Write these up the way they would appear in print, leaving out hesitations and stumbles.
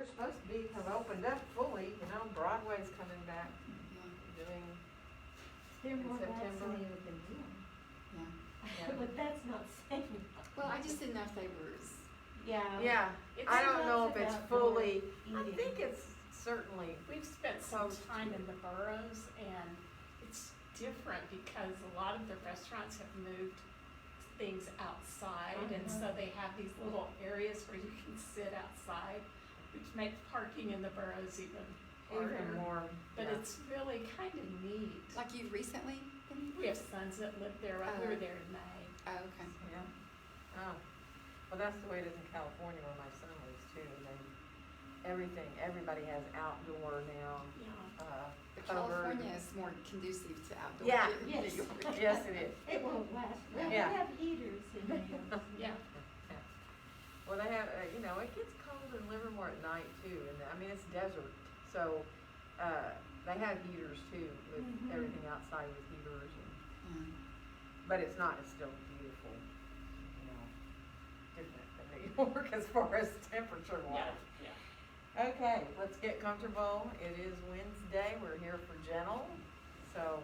supposed to be, have opened up fully, you know, Broadway's coming back, doing, They're more September. vaccinated than him. Yeah. But that's not saying. Well, I just didn't know if they were, yeah, It's I don't know if it's outdoor fully, I eating. think it's certainly, We've spent some time in the boroughs, and it's different because a lot of the restaurants have moved things outside, and so they have these little areas where you can sit outside, which makes parking in the boroughs even harder. even more. But yeah. it's really kind of neat. like you've recently been? We have sons that live there. We were there in May. Oh, okay. Yeah. Oh, well, that's the way it is in California where my son lives too. Everybody has outdoor now. Yeah. But Covered. California is more conducive to outdoor. Yeah. than Yes. New York. Yes, it is. It won't last. Well, Yeah. they have heaters in there. Yeah. Well, they have, you know, it gets cold in Livermore at night too, and I mean, it's desert, so, they have heaters too, with Mhm. everything outside with heaters, and, Yeah. but it's still beautiful, you know, different than New York as far as temperature Yeah. wise. Yeah. Okay, let's get comfortable. It is Wednesday. We're here for gentle. So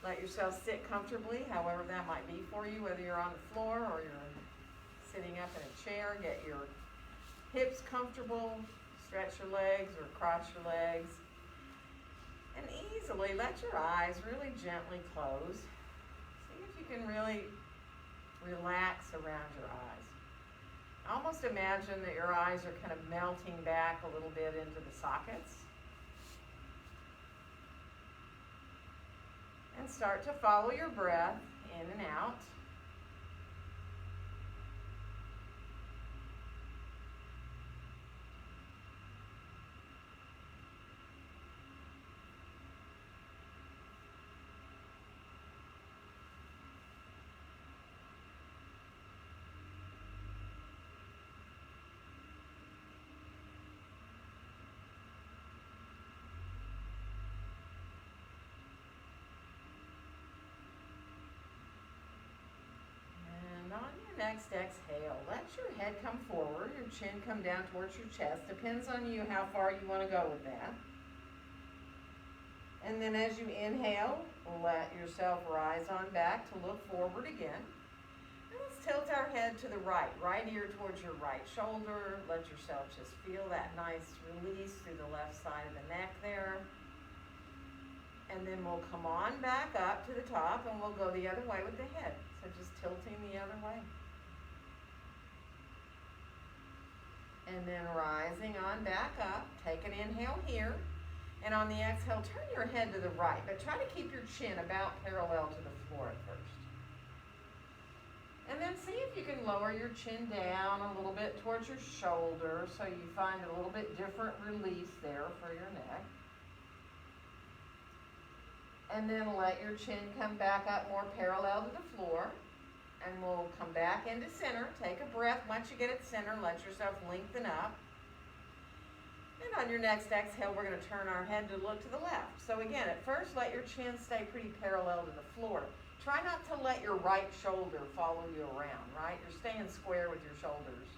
let yourself sit comfortably, however that might be for you, whether you're on the floor or you're sitting up in a chair. Get your hips comfortable, stretch your legs or cross your legs. And easily let your eyes really gently close. See if you can really relax around your eyes. Almost imagine that your eyes are kind of melting back a little bit into the sockets. And start to follow your breath in and out. And on your next exhale, let your head come forward, your chin come down towards your chest. Depends on you how far you want to go with that. And then as you inhale, let yourself rise on back to look forward again. And let's tilt our head to the right ear towards your right shoulder. Let yourself just feel that nice release through the left side of the neck there. And then we'll come on back up to the top and we'll go the other way with the head. So just tilting the other way. And then rising on back up. Take an inhale here. And on the exhale, turn your head to the right. But try to keep your chin about parallel to the floor at first. And then see if you can lower your chin down a little bit towards your shoulder so you find a little bit different release there for your neck. And then let your chin come back up more parallel to the floor. And we'll come back into center. Take a breath. Once you get at center, let yourself lengthen up. And on your next exhale, we're going to turn our head to look to the left. So again, at first, let your chin stay pretty parallel to the floor. Try not to let your right shoulder follow you around, right? You're staying square with your shoulders.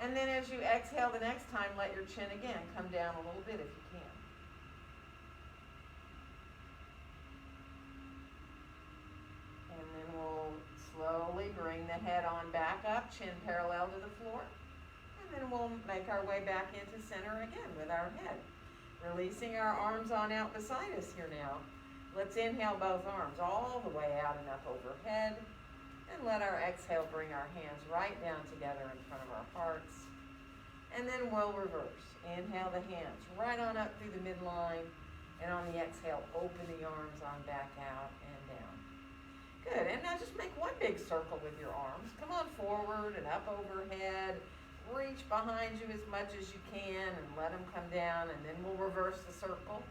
And then as you exhale the next time, let your chin again come down a little bit if you can. And then we'll slowly bring the head on back up, chin parallel to the floor. And then we'll make our way back into center again with our head. Releasing our arms on out beside us here now. Let's inhale both arms all the way out and up overhead. And let our exhale bring our hands right down together in front of our hearts. And then we'll reverse. Inhale the hands right on up through the midline. And on the exhale, open the arms on back out and down. Good, and now just make one big circle with your arms. Come on forward and up overhead. Reach behind you as much as you can and let them come down, and then we'll reverse the circle.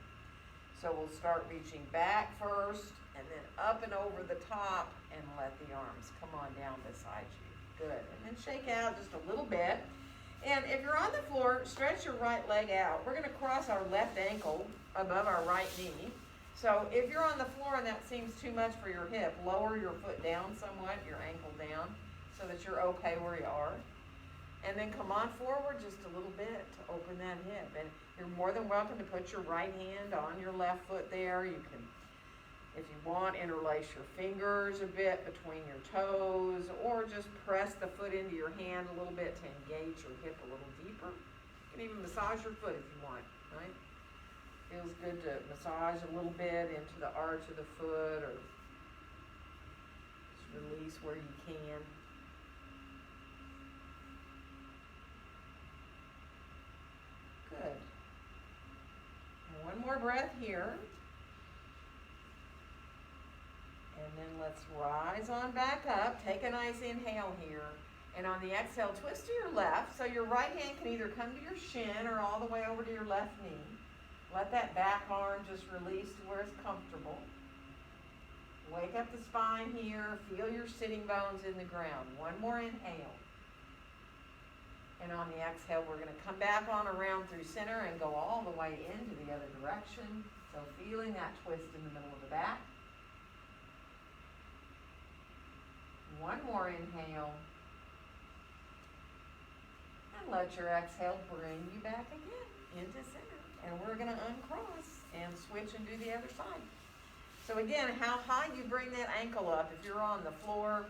So we'll start reaching back first, and then up and over the top, and let the arms come on down beside you. Good, and then shake out just a little bit. And if you're on the floor, stretch your right leg out. We're going to cross our left ankle above our right knee. So if you're on the floor and that seems too much for your hip, lower your foot down somewhat, your ankle down, so that you're okay where you are. And then come on forward just a little bit to open that hip. And you're more than welcome to put your right hand on your left foot there. You can, if you want, interlace your fingers a bit between your toes, or just press the foot into your hand a little bit to engage your hip a little deeper. You can even massage your foot if you want, right? Feels good to massage a little bit into the arch of the foot, or just release where you can. Good. And one more breath here. And then let's rise on back up. Take a nice inhale here. And on the exhale, twist to your left. So your right hand can either come to your shin or all the way over to your left knee. Let that back arm just release to where it's comfortable. Wake up the spine here. Feel your sitting bones in the ground. One more inhale. And on the exhale, we're going to come back on around through center and go all the way into the other direction. So feeling that twist in the middle of the back. One more inhale. And let your exhale bring you back again into center. And we're going to uncross and switch and do the other side. So again, how high you bring that ankle up. If you're on the floor,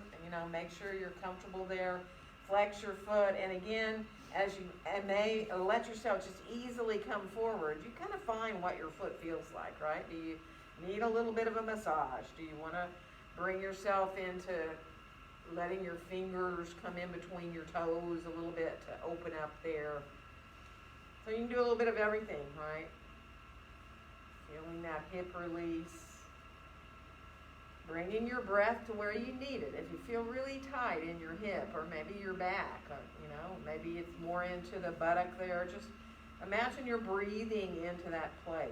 make sure you're comfortable there. Flex your foot, and again, as you may let yourself just easily come forward, you kind of find what your foot feels like, right? Do you need a little bit of a massage? Do you want to bring yourself into letting your fingers come in between your toes a little bit to open up there? So you can do a little bit of everything, right? Feeling that hip release. Bringing your breath to where you need it. If you feel really tight in your hip or maybe your back, maybe it's more into the buttock there, just imagine you're breathing into that place.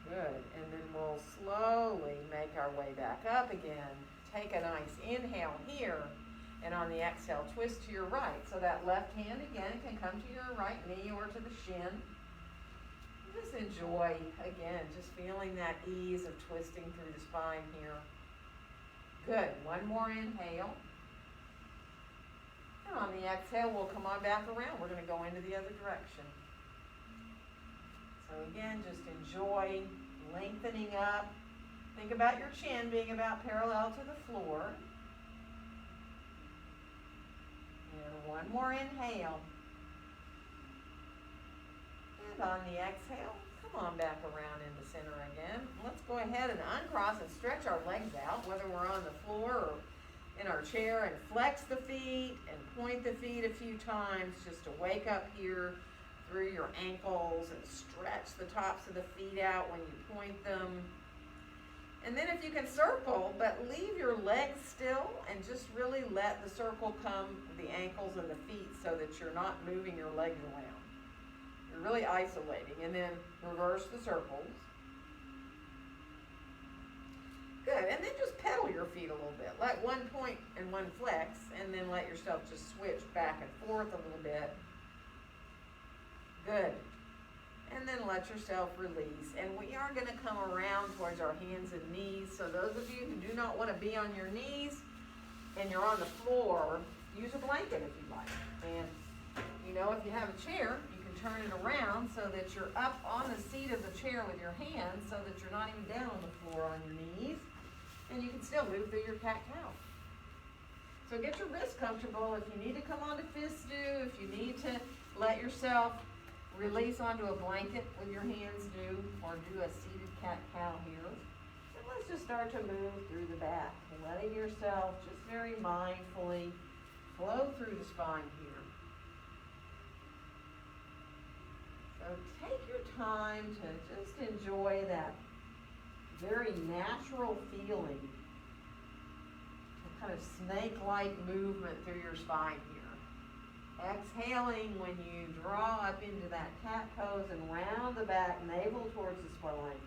Good. And then we'll slowly make our way back up again. Take a nice inhale here. And on the exhale, twist to your right. So that left hand, again, can come to your right knee or to the shin. Just enjoy, again, just feeling that ease of twisting through the spine here. Good. One more inhale. And on the exhale, we'll come on back around. We're going to go into the other direction. So again, just enjoy lengthening up. Think about your chin being about parallel to the floor. And one more inhale. And on the exhale, come on back around into center again. Let's go ahead and uncross and stretch our legs out, whether we're on the floor or in our chair, and flex the feet and point the feet a few times just to wake up here through your ankles and stretch the tops of the feet out when you point them. And then if you can circle, but leave your legs still and just really let the circle come with the ankles and the feet so that you're not moving your legs around. You're really isolating. And then reverse the circles. Good. And then just pedal your feet a little bit. Let one point and one flex, and then let yourself just switch back and forth a little bit. Good. And then let yourself release. And we are going to come around towards our hands and knees. So those of you who do not want to be on your knees and you're on the floor, use a blanket if you like. And, if you have a chair, you can turn it around so that you're up on the seat of the chair with your hands so that you're not even down on the floor on your knees. And you can still move through your cat-cow. So get your wrists comfortable. If you need to come onto fist do, if you need to let yourself release onto a blanket with your hands do, or do a seated cat-cow here. And let's just start to move through the back, letting yourself just very mindfully flow through the spine here. So take your time to just enjoy that very natural feeling, kind of snake-like movement through your spine here. Exhaling when you draw up into that cat pose and round the back, navel towards the spine.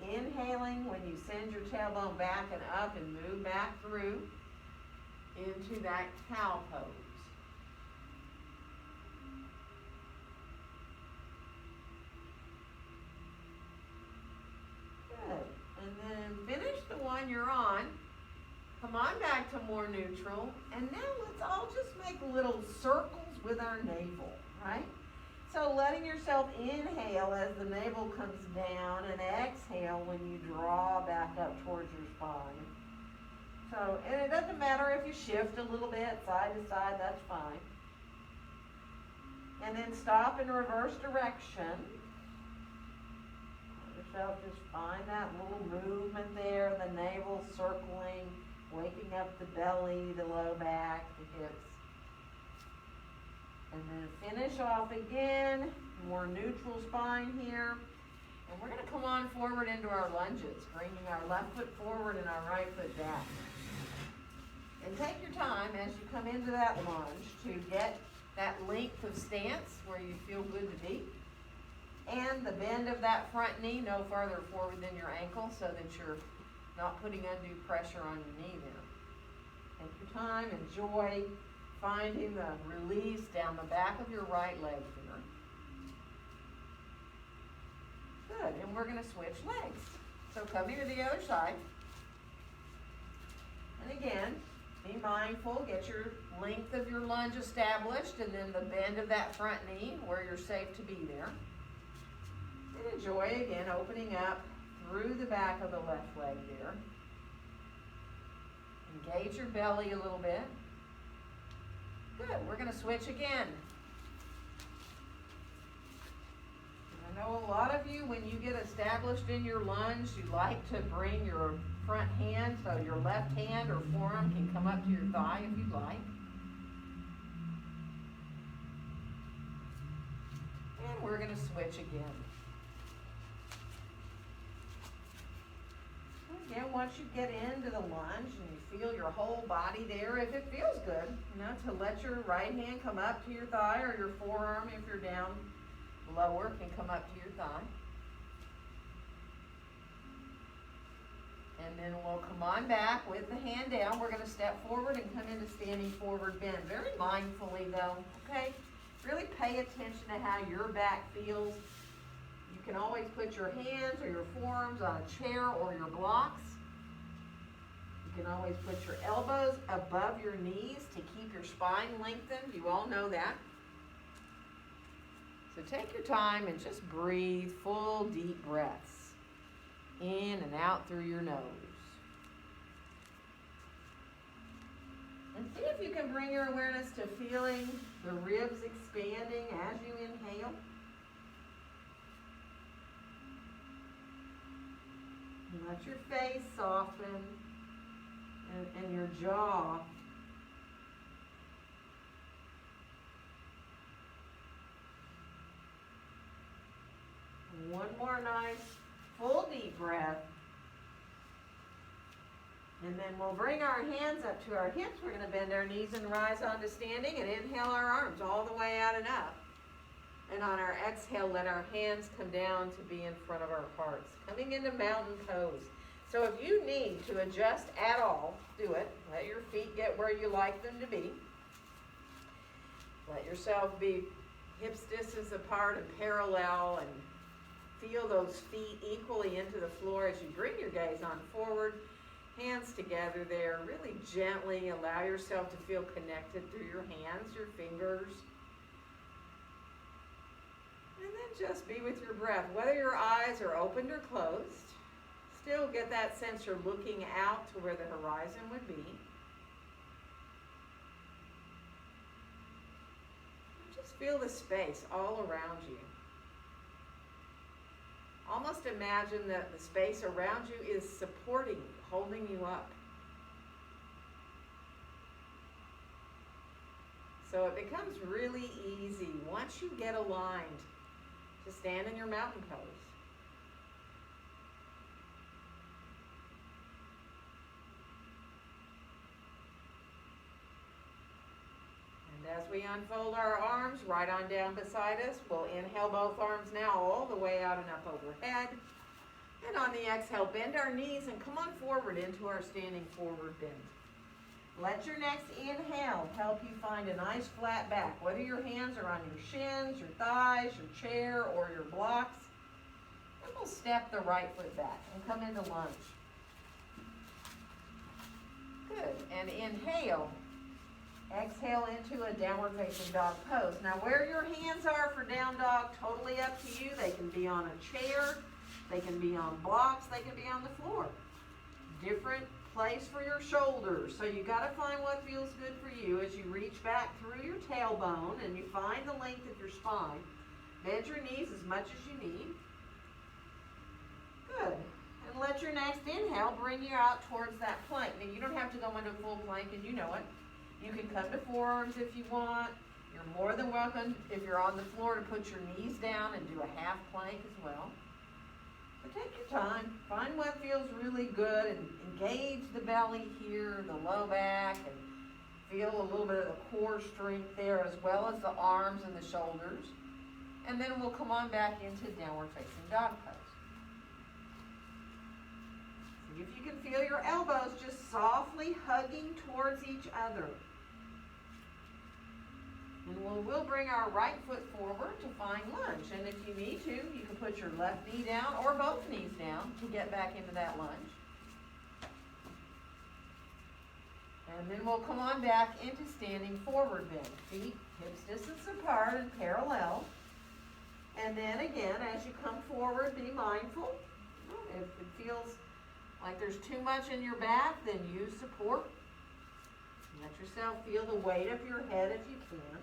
Inhaling when you send your tailbone back and up and move back through into that cow pose. Good. And then finish the one you're on. Come on back to more neutral. And now let's all just make little circles with our navel, right? So letting yourself inhale as the navel comes down and exhale when you draw back up towards your spine. So, and it doesn't matter if you shift a little bit side to side, that's fine. And then stop in reverse direction. Let yourself just find that little movement there, the navel circling, waking up the belly, the low back, the hips. And then finish off again, more neutral spine here. And we're going to come on forward into our lunges, bringing our left foot forward and our right foot back. And take your time as you come into that lunge to get that length of stance where you feel good to be. And the bend of that front knee no farther forward than your ankle so that you're not putting undue pressure on your knee there. Take your time, enjoy finding the release down the back of your right leg here. Good, and we're going to switch legs. So coming to the other side. And again, be mindful, get your length of your lunge established and then the bend of that front knee where you're safe to be there. And enjoy again opening up through the back of the left leg there. Engage your belly a little bit. Good, we're going to switch again. I know a lot of you, when you get established in your lunge, you like to bring your front hand, so your left hand or forearm can come up to your thigh if you'd like. And we're going to switch again. Again, once you get into the lunge and you feel your whole body there, if it feels good, to let your right hand come up to your thigh or your forearm, if you're down lower, can come up to your thigh. And then we'll come on back with the hand down. We're going to step forward and come into standing forward bend. Very mindfully though, okay? Really pay attention to how your back feels. You can always put your hands or your forearms on a chair or your blocks. You can always put your elbows above your knees to keep your spine lengthened. You all know that. So take your time and just breathe full deep breaths in and out through your nose. And see if you can bring your awareness to feeling the ribs expanding as you inhale. And let your face soften and your jaw. One more nice full deep breath. And then we'll bring our hands up to our hips. We're going to bend our knees and rise onto standing and inhale our arms all the way out and up. And on our exhale, let our hands come down to be in front of our hearts. Coming into mountain pose. So if you need to adjust at all, do it. Let your feet get where you like them to be. Let yourself be hips distance apart and parallel, and feel those feet equally into the floor as you bring your gaze on forward. Hands together there. Really gently allow yourself to feel connected through your hands, your fingers. And then just be with your breath. Whether your eyes are opened or closed, still get that sense you're looking out to where the horizon would be. Just feel the space all around you. Almost imagine that the space around you is supporting you, holding you up. So it becomes really easy once you get aligned to stand in your mountain pose. As we unfold our arms right on down beside us, we'll inhale both arms now all the way out and up overhead. And on the exhale, bend our knees and come on forward into our standing forward bend. Let your next inhale help you find a nice flat back, whether your hands are on your shins, your thighs, your chair, or your blocks. And we'll step the right foot back and come into lunge. and inhale. Exhale into a downward facing dog pose. Now where your hands are for down dog, totally up to you. They can be on a chair, they can be on blocks, they can be on the floor. Different place for your shoulders. So you gotta find what feels good for you as you reach back through your tailbone and you find the length of your spine. Bend your knees as much as you need. Good. And let your next inhale bring you out towards that plank. Now you don't have to go into full plank, and you know it. You can come to forearms if you want. You're more than welcome, if you're on the floor, to put your knees down and do a half plank as well. So take your time. Find what feels really good and engage the belly here, the low back, and feel a little bit of the core strength there as well as the arms and the shoulders. And then we'll come on back into downward facing dog pose. See if you can feel your elbows just softly hugging towards each other. And we'll bring our right foot forward to find lunge. And if you need to, you can put your left knee down or both knees down to get back into that lunge. And then we'll come on back into standing forward bend. Feet hips distance apart and parallel. And then again, as you come forward, be mindful. If it feels like there's too much in your back, then use support. Let yourself feel the weight of your head if you can.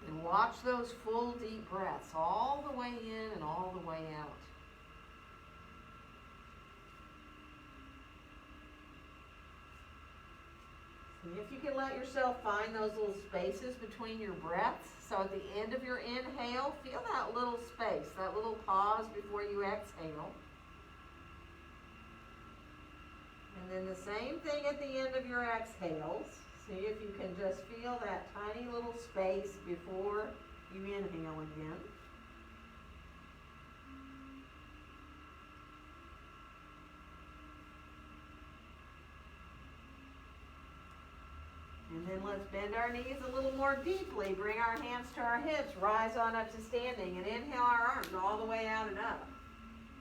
And watch those full deep breaths all the way in and all the way out. See if you can let yourself find those little spaces between your breaths. So at the end of your inhale, feel that little space, that little pause before you exhale. And then the same thing at the end of your exhales. See if you can just feel that tiny little space before you inhale again. And then let's bend our knees a little more deeply. Bring our hands to our hips. Rise on up to standing. And inhale our arms all the way out and up.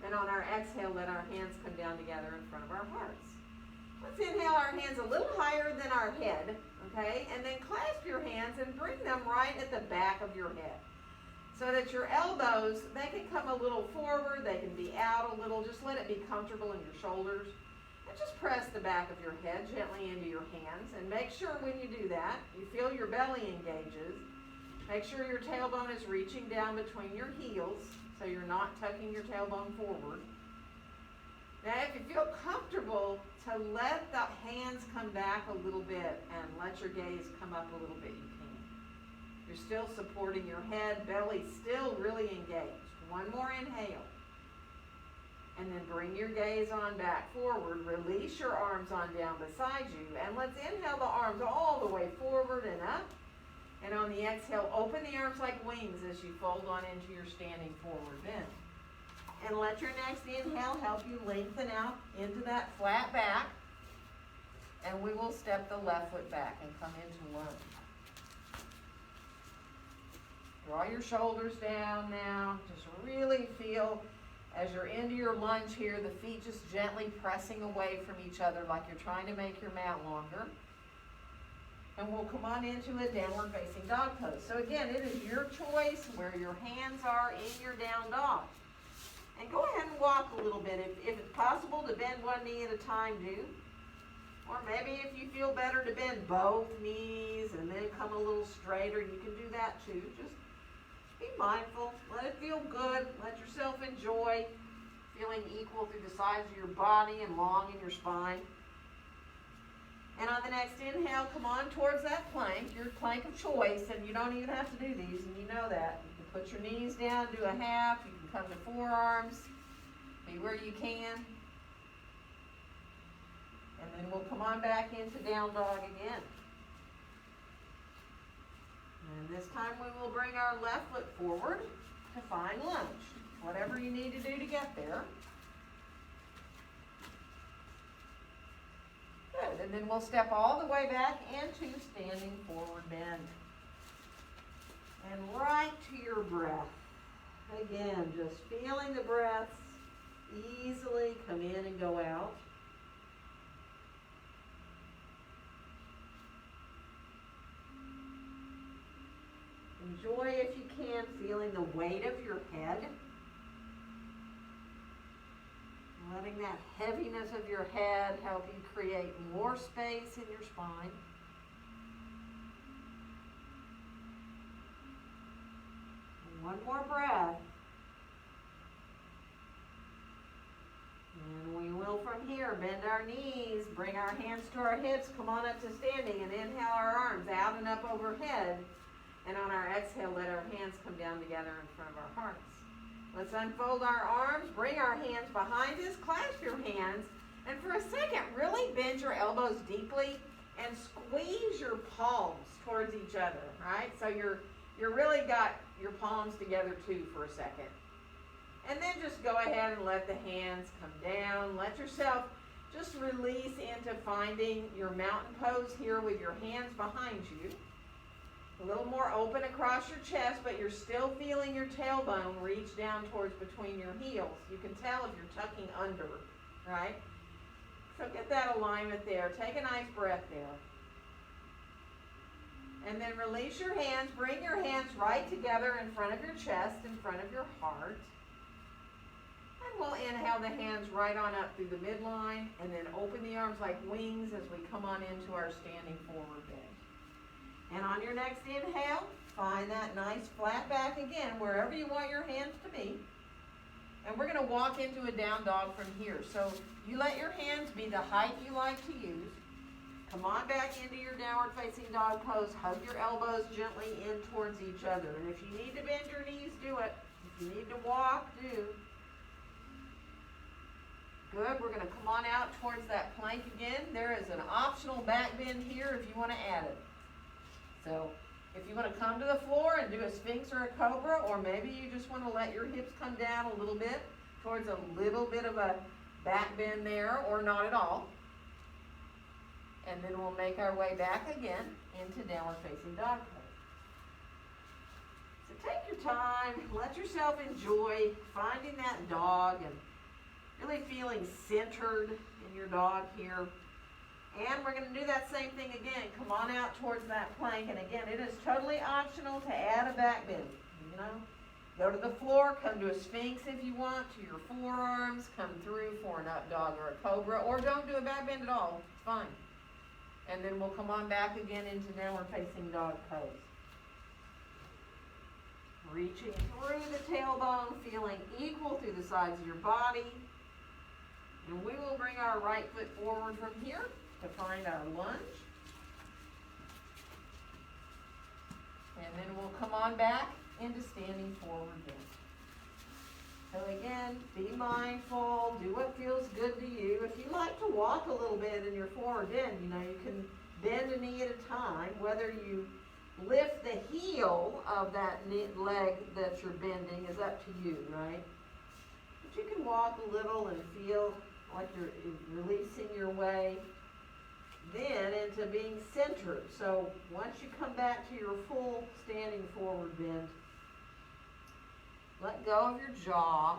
And on our exhale, let our hands come down together in front of our hearts. Let's inhale our hands a little higher than our head, okay? And then clasp your hands and bring them right at the back of your head. So that your elbows, they can come a little forward, they can be out a little. Just let it be comfortable in your shoulders. And just press the back of your head gently into your hands. And make sure when you do that, you feel your belly engages. Make sure your tailbone is reaching down between your heels, so you're not tucking your tailbone forward. Now, if you feel comfortable to let the hands come back a little bit and let your gaze come up a little bit, you can. You're still supporting your head, belly still really engaged. One more inhale. And then bring your gaze on back forward. Release your arms on down beside you. And let's inhale the arms all the way forward and up. And on the exhale, open the arms like wings as you fold on into your standing forward bend. And let your next inhale help you lengthen out into that flat back. And we will step the left foot back and come into lunge. Draw your shoulders down now. Just really feel, as you're into your lunge here, the feet just gently pressing away from each other like you're trying to make your mat longer. And we'll come on into a downward facing dog pose. So again, it is your choice where your hands are in your down dog. And go ahead and walk a little bit. If it's possible to bend one knee at a time, do. Or maybe if you feel better to bend both knees and then come a little straighter, you can do that too. Just be mindful. Let it feel good. Let yourself enjoy feeling equal through the sides of your body and long in your spine. And on the next inhale, come on towards that plank, your plank of choice, and you don't even have to do these, and you know that. You can put your knees down, do a half, you can come to forearms, be where you can. And then we'll come on back into down dog again. And this time we will bring our left foot forward to find lunge. Whatever you need to do to get there. Good, and then we'll step all the way back into standing forward bend. And right to your breath. Again, just feeling the breaths easily come in and go out. enjoy, if you can, feeling the weight of your head. Letting that heaviness of your head help you create more space in your spine. One more breath. And we will from here bend our knees, bring our hands to our hips, come on up to standing, and inhale our arms out and up overhead. And on our exhale, let our hands come down together in front of our hearts. Let's unfold our arms, bring our hands behind us, clasp your hands, and for a second, really bend your elbows deeply and squeeze your palms towards each other, right? So you're really got your palms together too for a second. And then just go ahead and let the hands come down. Let yourself just release into finding your mountain pose here with your hands behind you. A little more open across your chest, but you're still feeling your tailbone reach down towards between your heels. You can tell if you're tucking under, right? So get that alignment there. Take a nice breath there. And then release your hands. Bring your hands right together in front of your chest, in front of your heart. And we'll inhale the hands right on up through the midline, and then open the arms like wings as we come on into our standing forward bend. And on your next inhale, find that nice flat back again, wherever you want your hands to be. And we're going to walk into a down dog from here. So you let your hands be the height you like to use. Come on back into your downward facing dog pose. Hug your elbows gently in towards each other. And if you need to bend your knees, do it. If you need to walk, do. Good. We're going to come on out towards that plank again. There is an optional back bend here if you want to add it. So if you want to come to the floor and do a Sphinx or a Cobra, or maybe you just want to let your hips come down a little bit towards a little bit of a back bend there, or not at all. And then we'll make our way back again into downward facing dog pose. So take your time, let yourself enjoy finding that dog and really feeling centered in your dog here. And we're going to do that same thing again. Come on out towards that plank. And again, it is totally optional to add a back bend. You know, go to the floor, come to a Sphinx if you want, to your forearms, come through for an up dog or a Cobra, or don't do a back bend at all. It's fine. And then we'll come on back again into downward facing dog pose. Reaching through the tailbone, feeling equal through the sides of your body. And we will bring our right foot forward from here to find our lunge. And then we'll come on back into standing forward bend. So again, be mindful, do what feels good to you. If you like to walk a little bit in your forward bend, you know, you can bend a knee at a time. Whether you lift the heel of that leg that you're bending is up to you, right? But you can walk a little and feel like you're releasing your way then into being centered. So once you come back to your full standing forward bend, let go of your jaw.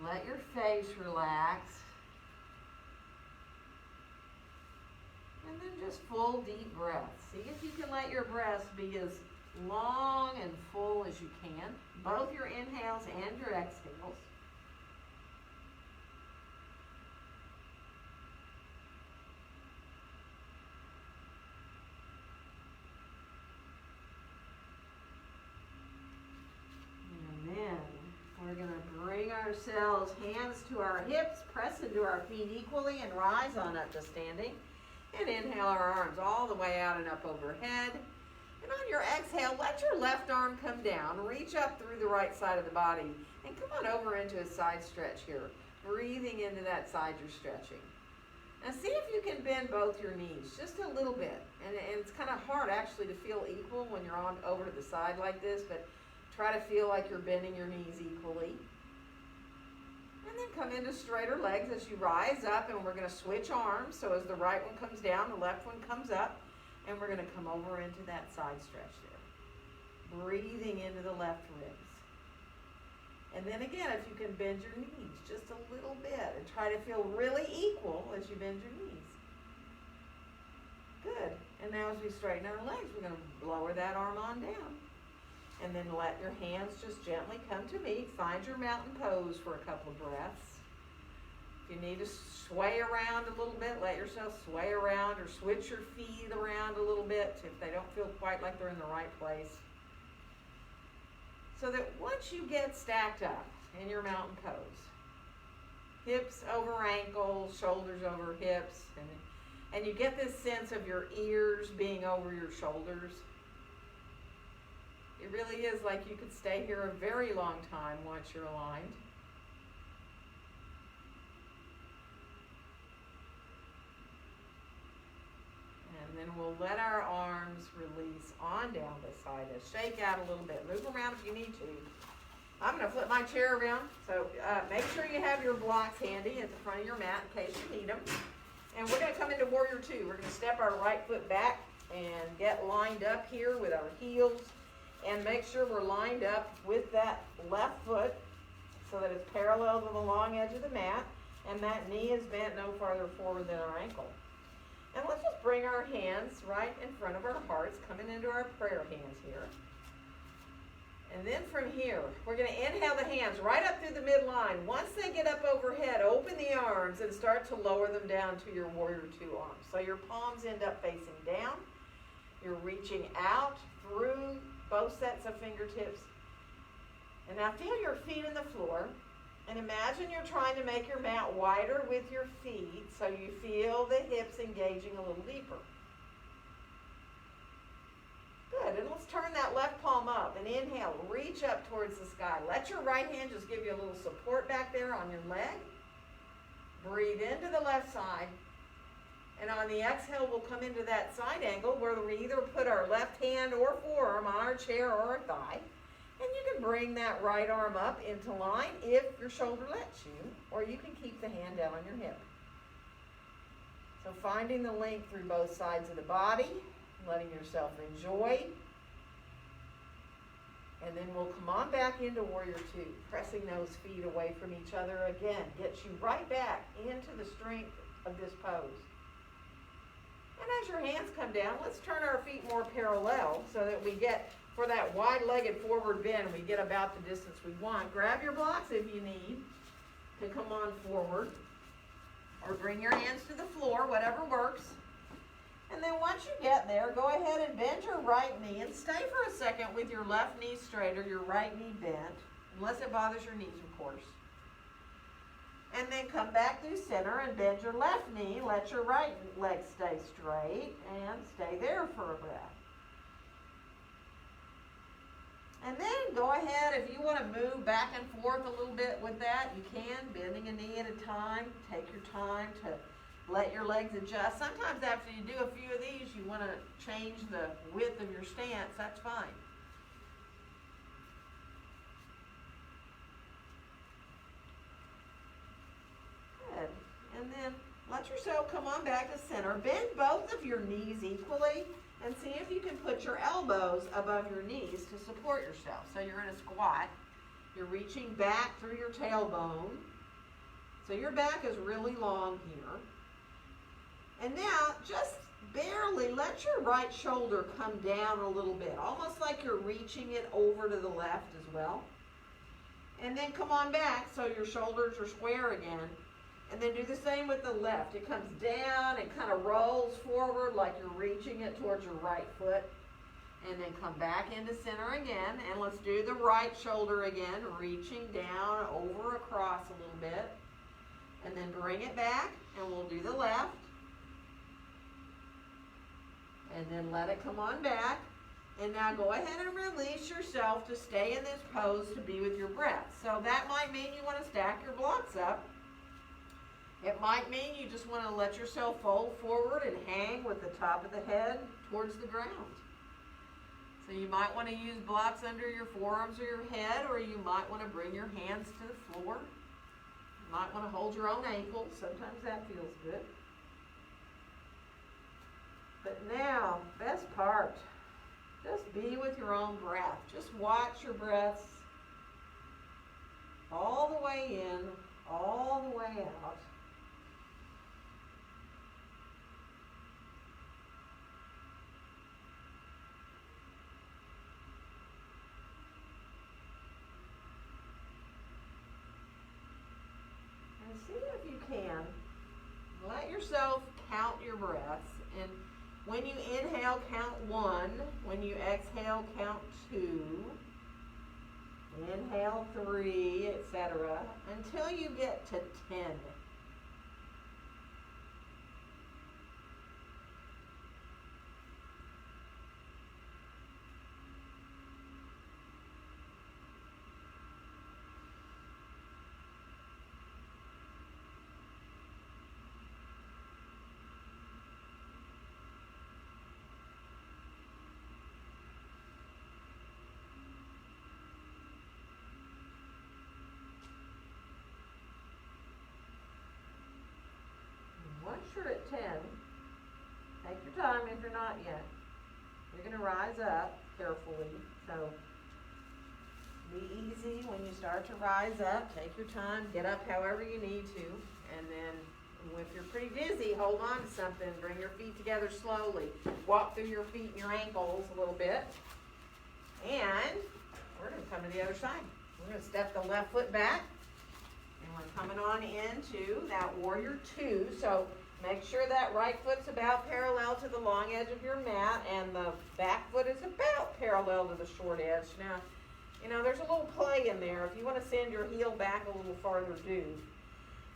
Let your face relax. And then just full deep breaths. See if you can let your breaths be as long and full as you can. Both your inhales and your exhales. We're going to bring ourselves, hands to our hips, press into our feet equally, and rise on up to standing. And inhale our arms all the way out and up overhead. And on your exhale, let your left arm come down. Reach up through the right side of the body. And come on over into a side stretch here. Breathing into that side you're stretching. Now see if you can bend both your knees just a little bit. And it's kind of hard actually to feel equal when you're on over to the side like this, but try to feel like you're bending your knees equally. And then come into straighter legs as you rise up, and we're going to switch arms. So as the right one comes down, the left one comes up, and we're going to come over into that side stretch there. Breathing into the left ribs. And then again, if you can bend your knees just a little bit and try to feel really equal as you bend your knees. Good. And now as we straighten our legs, we're going to lower that arm on down. And then let your hands just gently come to meet. Find your mountain pose for a couple of breaths. If you need to sway around a little bit, let yourself sway around or switch your feet around a little bit if they don't feel quite like they're in the right place. So that once you get stacked up in your mountain pose, hips over ankles, shoulders over hips, and you get this sense of your ears being over your shoulders. It really is like you could stay here a very long time once you're aligned. And then we'll let our arms release on down this side. Shake out a little bit. Move around if you need to. I'm going to flip my chair around. So make sure you have your blocks handy at the front of your mat in case you need them. And we're going to come into Warrior Two. We're going to step our right foot back and get lined up here with our heels. And make sure we're lined up with that left foot so that it's parallel to the long edge of the mat. And that knee is bent no farther forward than our ankle. And let's just bring our hands right in front of our hearts, coming into our prayer hands here. And then from here, we're going to inhale the hands right up through the midline. Once they get up overhead, open the arms and start to lower them down to your Warrior Two arms. So your palms end up facing down. You're reaching out through both sets of fingertips. And now feel your feet in the floor. And imagine you're trying to make your mat wider with your feet so you feel the hips engaging a little deeper. Good, and let's turn that left palm up and inhale, reach up towards the sky. Let your right hand just give you a little support back there on your leg. Breathe into the left side. And on the exhale, we'll come into that side angle where we either put our left hand or forearm on our chair or our thigh. And you can bring that right arm up into line if your shoulder lets you, or you can keep the hand down on your hip. So finding the length through both sides of the body, letting yourself enjoy. And then we'll come on back into Warrior Two, pressing those feet away from each other again. Gets you right back into the strength of this pose. And as your hands come down, let's turn our feet more parallel so that we get, for that wide-legged forward bend, we get about the distance we want. Grab your blocks if you need to come on forward. Or bring your hands to the floor, whatever works. And then once you get there, go ahead and bend your right knee and stay for a second with your left knee straight or your right knee bent, unless it bothers your knees, of course. And then come back through center and bend your left knee. Let your right leg stay straight and stay there for a breath. And then go ahead, if you want to move back and forth a little bit with that, you can, bending a knee at a time. Take your time to let your legs adjust. Sometimes after you do a few of these, you want to change the width of your stance. That's fine. Good. And then let yourself come on back to center. Bend both of your knees equally and see if you can put your elbows above your knees to support yourself. So you're in a squat. You're reaching back through your tailbone. So your back is really long here. And now just barely let your right shoulder come down a little bit, almost like you're reaching it over to the left as well. And then come on back so your shoulders are square again. And then do the same with the left. It comes down and kind of rolls forward like you're reaching it towards your right foot. And then come back into center again. And let's do the right shoulder again, reaching down over across a little bit. And then bring it back, and we'll do the left. And then let it come on back. And now go ahead and release yourself to stay in this pose to be with your breath. So that might mean you want to stack your blocks up. It might mean you just want to let yourself fold forward and hang with the top of the head towards the ground. So you might want to use blocks under your forearms or your head, or you might want to bring your hands to the floor. You might want to hold your own ankles. Sometimes that feels good. But now, best part, just be with your own breath. Just watch your breaths all the way in, all the way out. And see if you can. Let yourself count your breaths. And when you inhale, count 1. When you exhale, count 2. Inhale 3, etc. Until you get to 10. Once you're at 10, take your time if you're not yet. You're going to rise up carefully, so be easy when you start to rise up. Take your time, get up however you need to, and then if you're pretty dizzy, hold on to something, bring your feet together slowly. Walk through your feet and your ankles a little bit, and we're going to come to the other side. We're going to step the left foot back. And we're coming on into that warrior 2. So make sure that right foot's about parallel to the long edge of your mat and the back foot is about parallel to the short edge. Now, you know, there's a little play in there. If you want to send your heel back a little farther, do.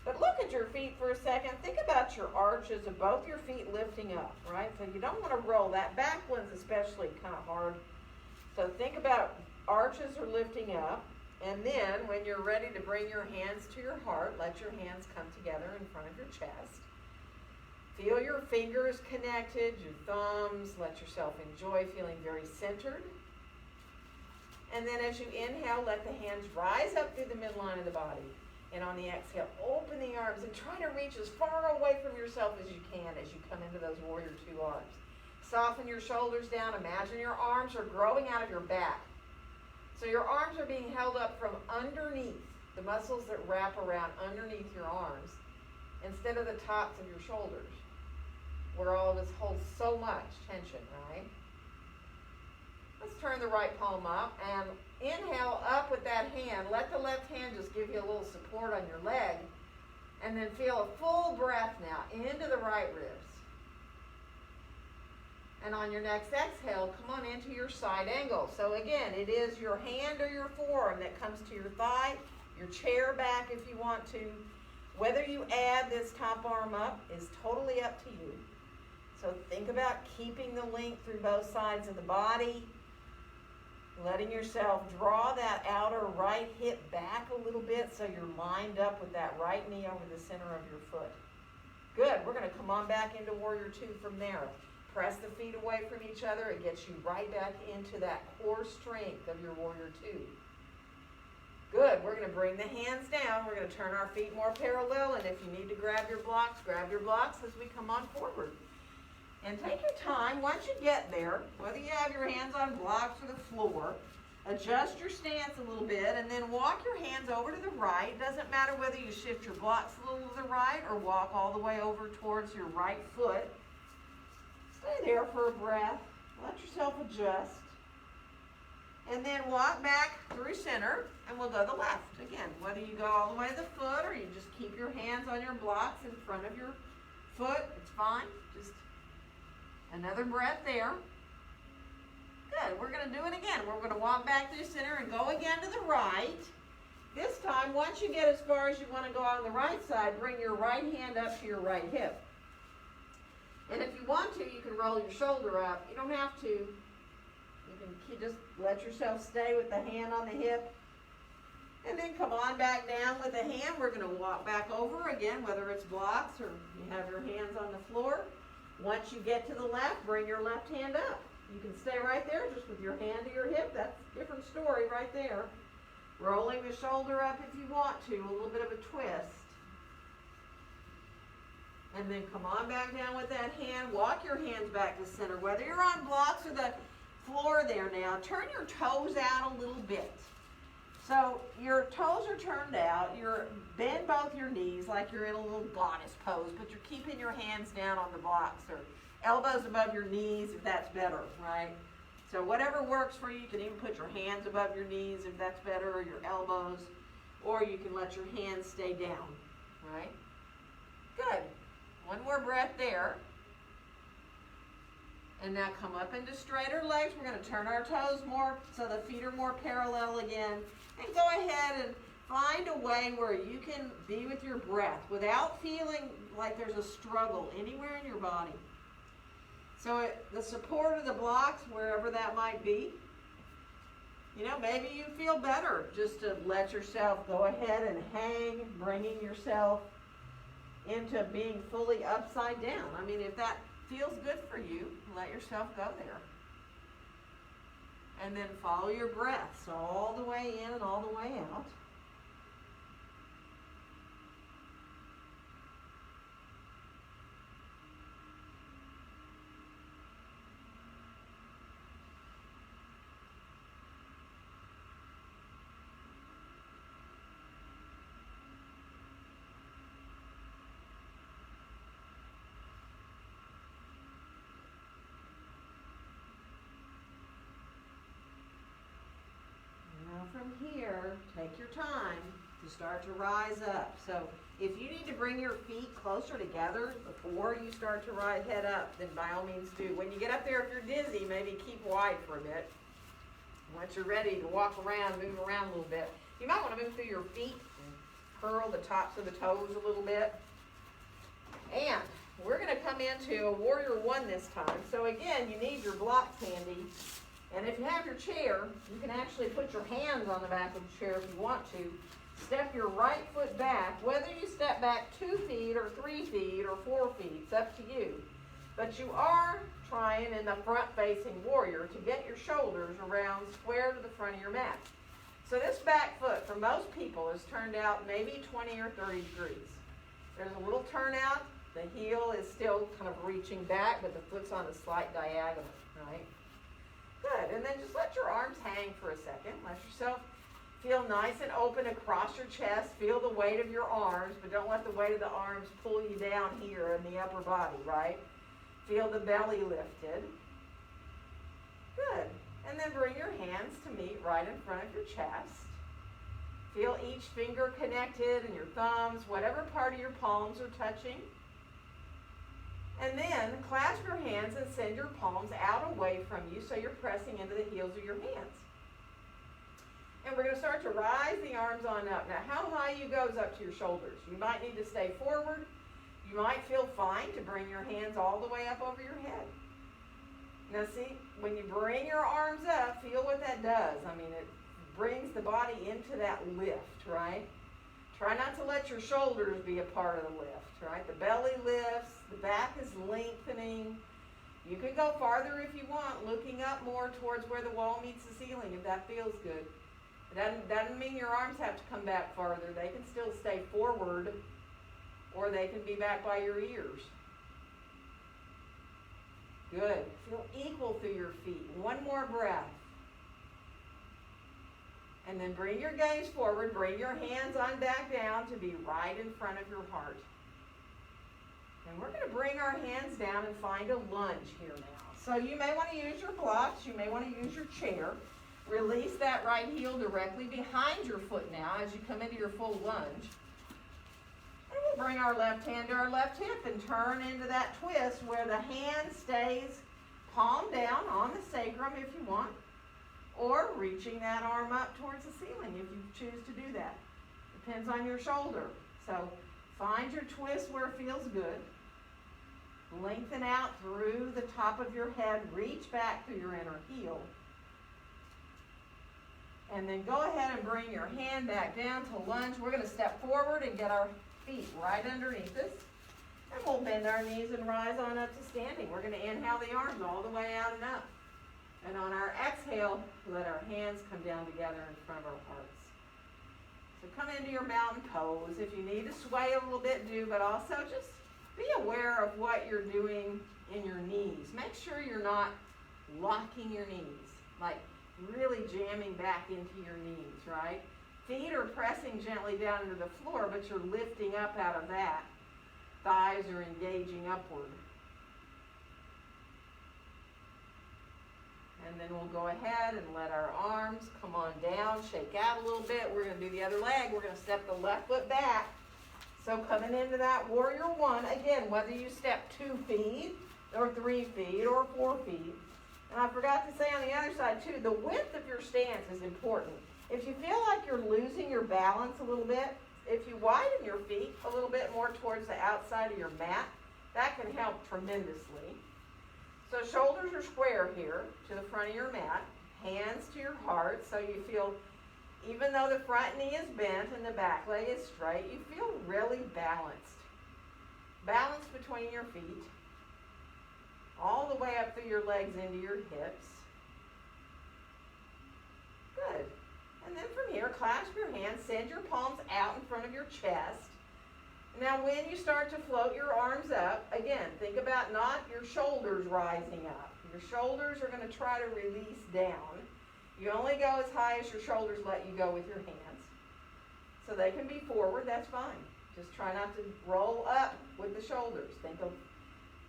But look at your feet for a second. Think about your arches of both your feet lifting up, right? So you don't want to roll. That back one's especially kind of hard. So think about arches are lifting up. And then, when you're ready to bring your hands to your heart, let your hands come together in front of your chest. Feel your fingers connected, your thumbs. Let yourself enjoy feeling very centered. And then as you inhale, let the hands rise up through the midline of the body. And on the exhale, open the arms and try to reach as far away from yourself as you can as you come into those warrior 2 arms. Soften your shoulders down. Imagine your arms are growing out of your back. So your arms are being held up from underneath, the muscles that wrap around underneath your arms, instead of the tops of your shoulders, where all of us hold so much tension, right? Let's turn the right palm up and inhale up with that hand. Let the left hand just give you a little support on your leg. And then feel a full breath now into the right ribs. And on your next exhale, come on into your side angle. So again, it is your hand or your forearm that comes to your thigh, your chair back if you want to. Whether you add this top arm up is totally up to you. So think about keeping the length through both sides of the body, letting yourself draw that outer right hip back a little bit so you're lined up with that right knee over the center of your foot. Good. We're going to come on back into warrior 2 from there. Press the feet away from each other. It gets you right back into that core strength of your warrior 2. Good. We're going to bring the hands down. We're going to turn our feet more parallel. And if you need to grab your blocks as we come on forward. And take your time. Once you get there, whether you have your hands on blocks or the floor, adjust your stance a little bit and then walk your hands over to the right. It doesn't matter whether you shift your blocks a little to the right or walk all the way over towards your right foot. Stay there for a breath. Let yourself adjust. And then walk back through center, and we'll go to the left. Again, whether you go all the way to the foot or you just keep your hands on your blocks in front of your foot, it's fine. Just another breath there. Good. We're going to do it again. We're going to walk back through center and go again to the right. This time, once you get as far as you want to go on the right side, bring your right hand up to your right hip. And if you want to, you can roll your shoulder up. You don't have to. You can just let yourself stay with the hand on the hip. And then come on back down with the hand. We're going to walk back over again, whether it's blocks or you have your hands on the floor. Once you get to the left, bring your left hand up. You can stay right there just with your hand to your hip. That's a different story right there. Rolling the shoulder up if you want to, a little bit of a twist. And then come on back down with that hand. Walk your hands back to center. Whether you're on blocks or the floor there now, turn your toes out a little bit. So your toes are turned out. You're bend both your knees like you're in a little goddess pose, but you're keeping your hands down on the blocks or elbows above your knees if that's better, right? So whatever works for you. You can even put your hands above your knees if that's better, or your elbows, or you can let your hands stay down, right? Good. One more breath there. And now come up into straighter legs. We're going to turn our toes more so the feet are more parallel again. And go ahead and find a way where you can be with your breath without feeling like there's a struggle anywhere in your body. So the support of the blocks, wherever that might be, maybe you feel better just to let yourself go ahead and hang, bringing yourself into being fully upside down. I mean, if that feels good for you, let yourself go there. And then follow your breaths all the way in and all the way out. From here, take your time to start to rise up. So if you need to bring your feet closer together before you start to head up, then by all means do. When you get up there, if you're dizzy, maybe keep wide for a bit. Once you're ready to walk around, move around a little bit, you might want to move through your feet and curl the tops of the toes a little bit. And we're going to come into a Warrior One this time. So again, you need your blocks handy. And if you have your chair, you can actually put your hands on the back of the chair if you want to. Step your right foot back, whether you step back 2 feet or 3 feet or 4 feet, it's up to you. But you are trying in the front-facing warrior to get your shoulders around square to the front of your mat. So this back foot, for most people, is turned out maybe 20 or 30 degrees. There's a little turnout. The heel is still kind of reaching back, but the foot's on a slight diagonal, right? Good, and then just let your arms hang for a second. Let yourself feel nice and open across your chest. Feel the weight of your arms, but don't let the weight of the arms pull you down here in the upper body, right? Feel the belly lifted. Good, and then bring your hands to meet right in front of your chest. Feel each finger connected and your thumbs, whatever part of your palms are touching. And then clasp your hands and send your palms out away from you so you're pressing into the heels of your hands. And we're going to start to rise the arms on up. Now, how high you go is up to your shoulders. You might need to stay forward. You might feel fine to bring your hands all the way up over your head. Now, see, when you bring your arms up, feel what that does. I mean, it brings the body into that lift, right? Try not to let your shoulders be a part of the lift, right? The belly lifts, the back is lengthening. You can go farther if you want, looking up more towards where the wall meets the ceiling if that feels good. It doesn't mean your arms have to come back farther. They can still stay forward, or they can be back by your ears. Good. Feel equal through your feet. One more breath. And then bring your gaze forward. Bring your hands on back down to be right in front of your heart. And we're going to bring our hands down and find a lunge here now. So you may want to use your blocks. You may want to use your chair. Release that right heel directly behind your foot now as you come into your full lunge. And we'll bring our left hand to our left hip and turn into that twist where the hand stays palm down on the sacrum if you want, or reaching that arm up towards the ceiling if you choose to do that. Depends on your shoulder. So find your twist where it feels good. Lengthen out through the top of your head. Reach back through your inner heel. And then go ahead and bring your hand back down to lunge. We're going to step forward and get our feet right underneath us. And we'll bend our knees and rise on up to standing. We're going to inhale the arms all the way out and up. And on our exhale, let our hands come down together in front of our hearts. So come into your mountain pose. If you need to sway a little bit, do, but also just be aware of what you're doing in your knees. Make sure you're not locking your knees, like really jamming back into your knees, right? Feet are pressing gently down into the floor, but you're lifting up out of that. Thighs are engaging upward. And then we'll go ahead and let our arms come on down, shake out a little bit. We're going to do the other leg. We're going to step the left foot back, So coming into that warrior one, again, whether you step 2 feet or 3 feet or 4 feet. And I forgot to say on the other side too, the width of your stance is important. If you feel like you're losing your balance a little bit, if you widen your feet a little bit more towards the outside of your mat, that can help tremendously. So shoulders are square here to the front of your mat, hands to your heart, so you feel, even though the front knee is bent and the back leg is straight, you feel really balanced. Balance between your feet, all the way up through your legs into your hips. Good. And then from here, clasp your hands, send your palms out in front of your chest. Now when you start to float your arms up, again, think about not your shoulders rising up. Your shoulders are going to try to release down. You only go as high as your shoulders let you go with your hands. So they can be forward, that's fine. Just try not to roll up with the shoulders. Think of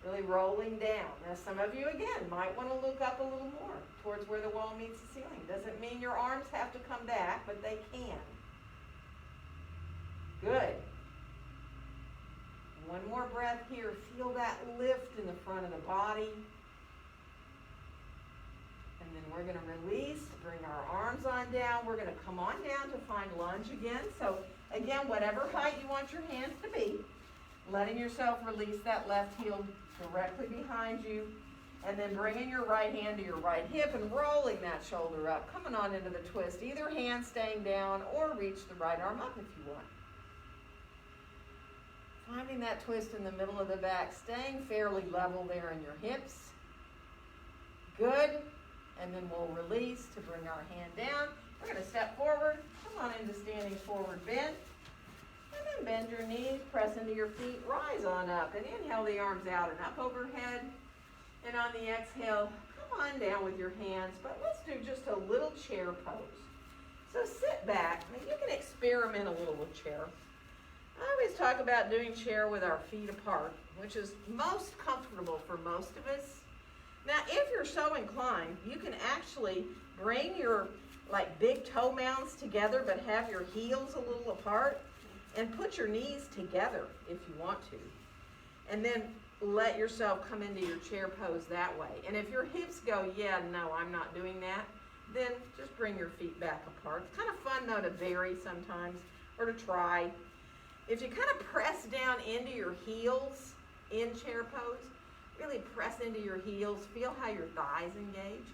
really rolling down. Now some of you, again, might want to look up a little more towards where the wall meets the ceiling. Doesn't mean your arms have to come back, but they can. Good. One more breath here. Feel that lift in the front of the body. And then we're going to release, bring our arms on down. We're going to come on down to find lunge again. So again, whatever height you want your hands to be, letting yourself release that left heel directly behind you. And then bringing your right hand to your right hip and rolling that shoulder up. Coming on into the twist. Either hand staying down or reach the right arm up if you want. Finding that twist in the middle of the back, staying fairly level there in your hips. Good. And then we'll release to bring our hand down. We're going to step forward. Come on into standing forward bend. And then bend your knees, press into your feet, rise on up. And inhale the arms out and up overhead. And on the exhale, come on down with your hands. But let's do just a little chair pose. So sit back. I mean, you can experiment a little with chair. I always talk about doing chair with our feet apart, which is most comfortable for most of us. Now, if you're so inclined, you can actually bring your big toe mounds together, but have your heels a little apart, and put your knees together if you want to. And then let yourself come into your chair pose that way. And if your hips go, yeah, no, I'm not doing that, then just bring your feet back apart. It's kind of fun, though, to vary sometimes, or to try. If you kind of press down into your heels in chair pose, really press into your heels, feel how your thighs engage.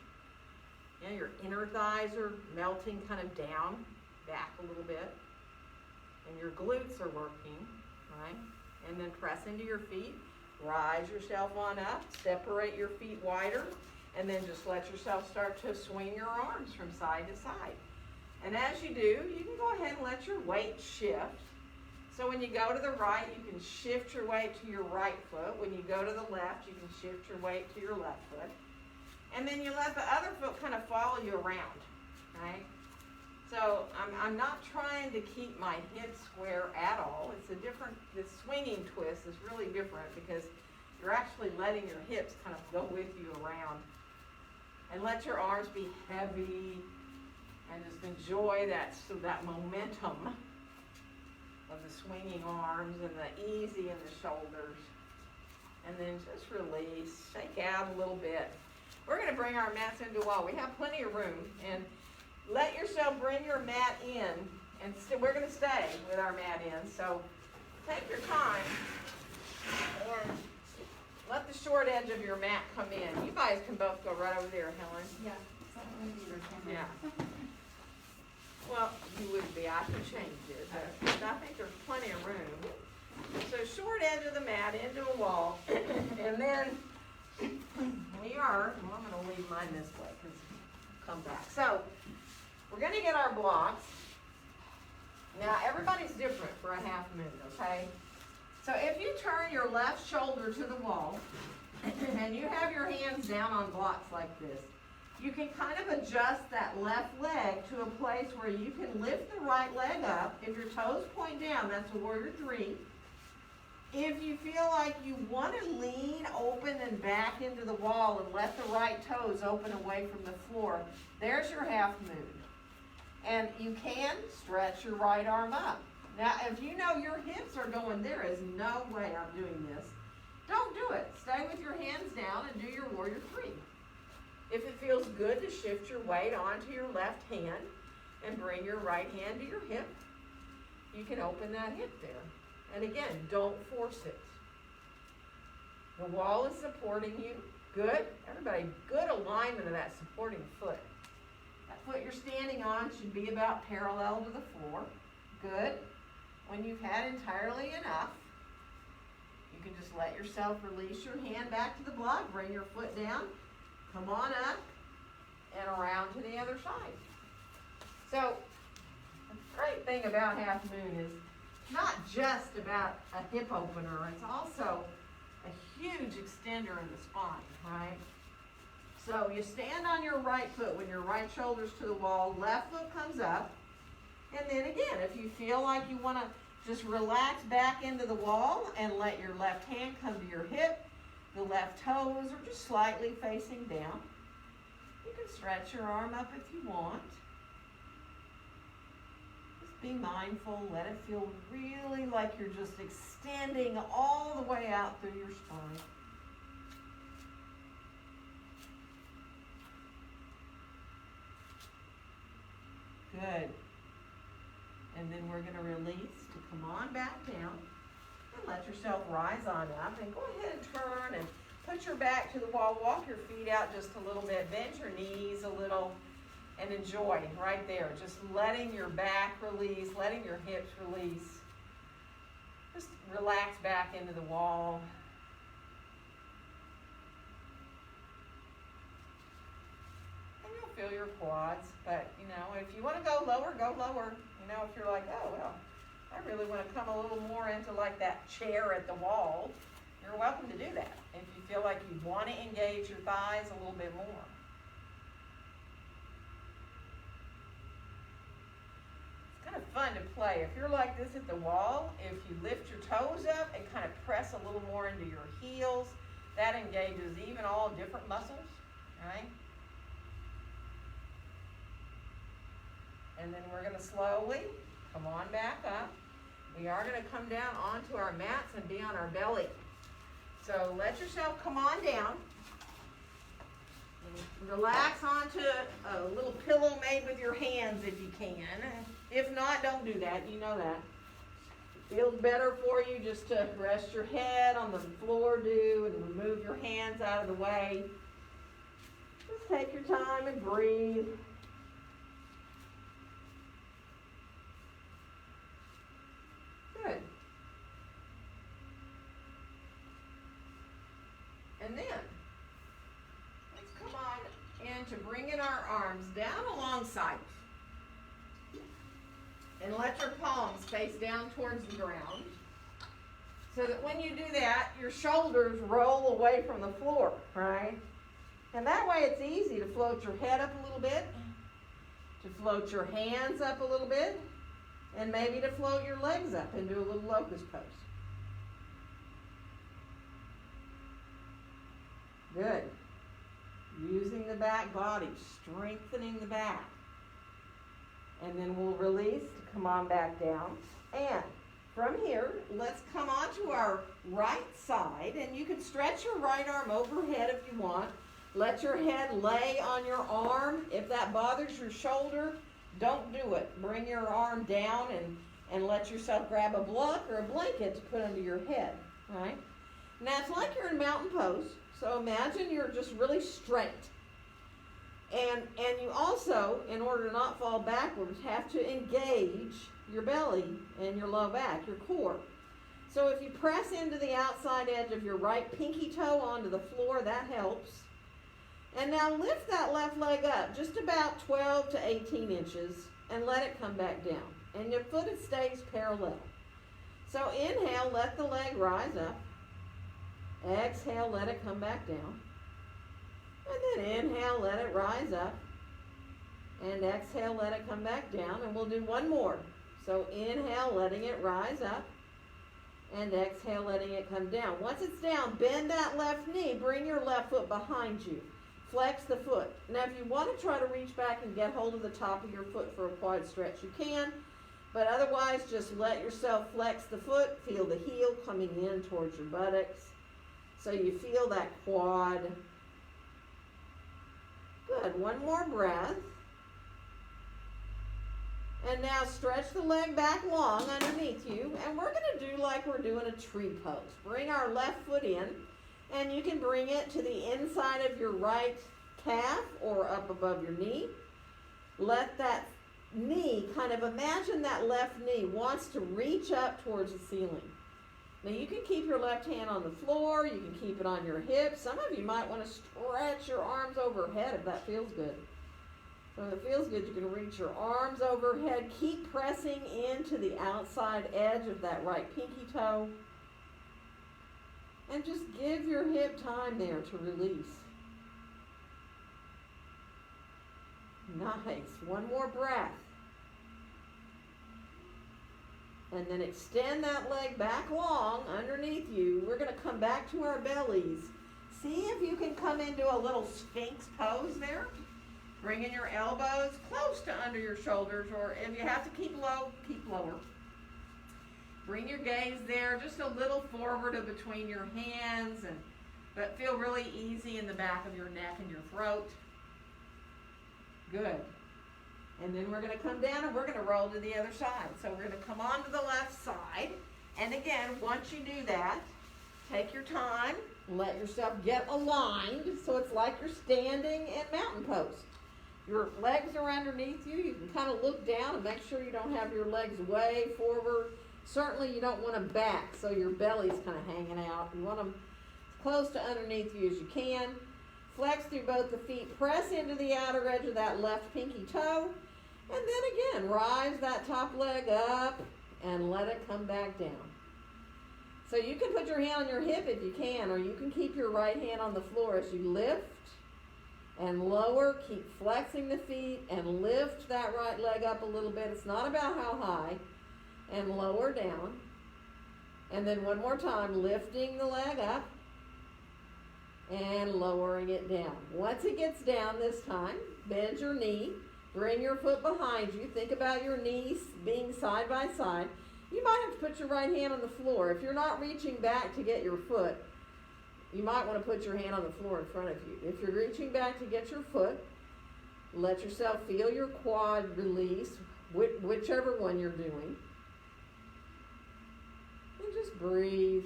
Yeah, your inner thighs are melting kind of down, back a little bit. And your glutes are working, right? And then press into your feet, rise yourself on up, separate your feet wider, and then just let yourself start to swing your arms from side to side. And as you do, you can go ahead and let your weight shift. So when you go to the right, you can shift your weight to your right foot. When you go to the left, you can shift your weight to your left foot. And then you let the other foot kind of follow you around, right? So I'm not trying to keep my hips square at all. The swinging twist is really different because you're actually letting your hips kind of go with you around. And let your arms be heavy and just enjoy that momentum of the swinging arms and the easy in the shoulders. And then just release, shake out a little bit. We're going to bring our mats into a wall. We have plenty of room. And let yourself bring your mat in. And we're going to stay with our mat in. So take your time and let the short edge of your mat come in. You guys can both go right over there, Helen. Yeah. Yeah. Well, you wouldn't be. I can change it. But I think there's plenty of room. So short edge of the mat into a wall. And then I'm going to leave mine this way because I'll come back. So we're going to get our blocks. Now, everybody's different for a half moon, okay? So if you turn your left shoulder to the wall and you have your hands down on blocks like this, you can kind of adjust that left leg to a place where you can lift the right leg up. If your toes point down, that's a warrior three. If you feel like you want to lean open and back into the wall and let the right toes open away from the floor, there's your half moon. And you can stretch your right arm up. Now, if you know your hips are going, there is no way I'm doing this, don't do it. Stay with your hands down and do your warrior three. If it feels good to shift your weight onto your left hand and bring your right hand to your hip, you can open that hip there. And again, don't force it. The wall is supporting you. Good. Everybody, good alignment of that supporting foot. That foot you're standing on should be about parallel to the floor. Good. When you've had entirely enough, you can just let yourself release your hand back to the block, bring your foot down, come on up, and around to the other side. So, the great thing about half moon is not just about a hip opener, it's also a huge extender in the spine, right? So you stand on your right foot when your right shoulder's to the wall, left foot comes up, and then again, if you feel like you want to just relax back into the wall and let your left hand come to your hip, the left toes are just slightly facing down. You can stretch your arm up if you want. Just be mindful, let it feel really like you're just extending all the way out through your spine. Good. And then we're going to release to come on back down and let yourself rise on up. And go ahead and turn and put your back to the wall. Walk your feet out just a little bit. Bend your knees a little and enjoy right there. Just letting your back release, letting your hips release. Just relax back into the wall. And you'll feel your quads. But, you know, if you want to go lower, go lower. You know, if you're like, oh, well, I really want to come a little more into like that chair at the wall, you're welcome to do that. If you feel like you want to engage your thighs a little bit more. It's kind of fun to play. If you're like this at the wall, if you lift your toes up and kind of press a little more into your heels, that engages even all different muscles, right? And then we're going to slowly come on back up. We are going to come down onto our mats and be on our belly. So let yourself come on down. And relax onto a little pillow made with your hands if you can. If not, don't do that. You know that. It feels better for you just to rest your head on the floor, and remove your hands out of the way. Just take your time and breathe. Good. And then, let's come on into bringing our arms down alongside. And let your palms face down towards the ground. So that when you do that, your shoulders roll away from the floor, right? And that way it's easy to float your head up a little bit, to float your hands up a little bit, and maybe to float your legs up into a little locust pose. Good. Using the back body, strengthening the back. And then we'll release to come on back down. And from here, let's come onto our right side. And you can stretch your right arm overhead if you want. Let your head lay on your arm. If that bothers your shoulder, don't do it. Bring your arm down and let yourself grab a block or a blanket to put under your head, right? Now it's like you're in mountain pose. So imagine you're just really straight. And you also, in order to not fall backwards, have to engage your belly and your low back, your core. So if you press into the outside edge of your right pinky toe onto the floor, that helps. And now lift that left leg up just about 12 to 18 inches and let it come back down. And your foot stays parallel. So inhale, let the leg rise up. Exhale, let it come back down. And then inhale, let it rise up. And exhale, let it come back down. And we'll do one more. So inhale, letting it rise up. And exhale, letting it come down. Once it's down, bend that left knee. Bring your left foot behind you. Flex the foot. Now, if you want to try to reach back and get hold of the top of your foot for a quad stretch, you can. But otherwise, just let yourself flex the foot, feel the heel coming in towards your buttocks. So you feel that quad. Good, one more breath. And now stretch the leg back long underneath you. And we're going to do like we're doing a tree pose. Bring our left foot in. And you can bring it to the inside of your right calf or up above your knee. Let that knee, kind of imagine that left knee wants to reach up towards the ceiling. Now you can keep your left hand on the floor, you can keep it on your hip. Some of you might want to stretch your arms overhead if that feels good. So if it feels good, you can reach your arms overhead. Keep pressing into the outside edge of that right pinky toe. And just give your hip time there to release. Nice. One more breath. And then extend that leg back long underneath you. We're going to come back to our bellies. See if you can come into a little Sphinx pose there. Bringing your elbows close to under your shoulders, or if you have to keep low, keep lower. Bring your gaze there just a little forward of between your hands, but feel really easy in the back of your neck and your throat. Good. And then we're going to come down and we're going to roll to the other side. So we're going to come on to the left side. And again, once you do that, take your time. Let yourself get aligned so it's like you're standing in mountain pose. Your legs are underneath you. You can kind of look down and make sure you don't have your legs way forward. Certainly you don't want them back so your belly's kind of hanging out. You want them as close to underneath you as you can. Flex through both the feet. Press into the outer edge of that left pinky toe. And then again, rise that top leg up and let it come back down. So you can put your hand on your hip if you can, or you can keep your right hand on the floor as you lift and lower. Keep flexing the feet and lift that right leg up a little bit. It's not about how high. And lower down. And then one more time, lifting the leg up and lowering it down. Once it gets down this time, bend your knee. Bring your foot behind you. Think about your knees being side by side. You might have to put your right hand on the floor. If you're not reaching back to get your foot, you might want to put your hand on the floor in front of you. If you're reaching back to get your foot, let yourself feel your quad release, whichever one you're doing. And just breathe.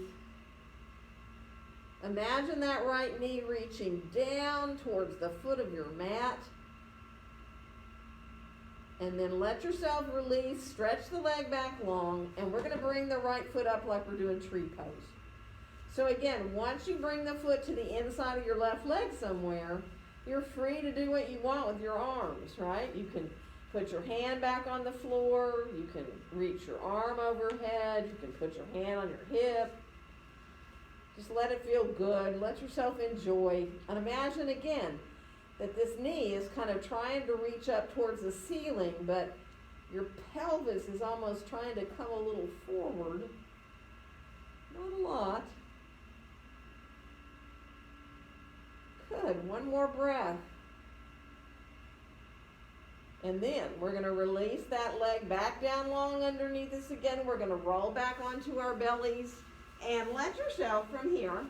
Imagine that right knee reaching down towards the foot of your mat. And then let yourself release, stretch the leg back long, and we're going to bring the right foot up like we're doing tree pose. So again, once you bring the foot to the inside of your left leg somewhere, you're free to do what you want with your arms, right? You can put your hand back on the floor, you can reach your arm overhead, you can put your hand on your hip. Just let it feel good, let yourself enjoy, and imagine again, that this knee is kind of trying to reach up towards the ceiling, but your pelvis is almost trying to come a little forward. Not a lot. Good. One more breath. And then we're going to release that leg back down long underneath us again. We're going to roll back onto our bellies and let yourself from here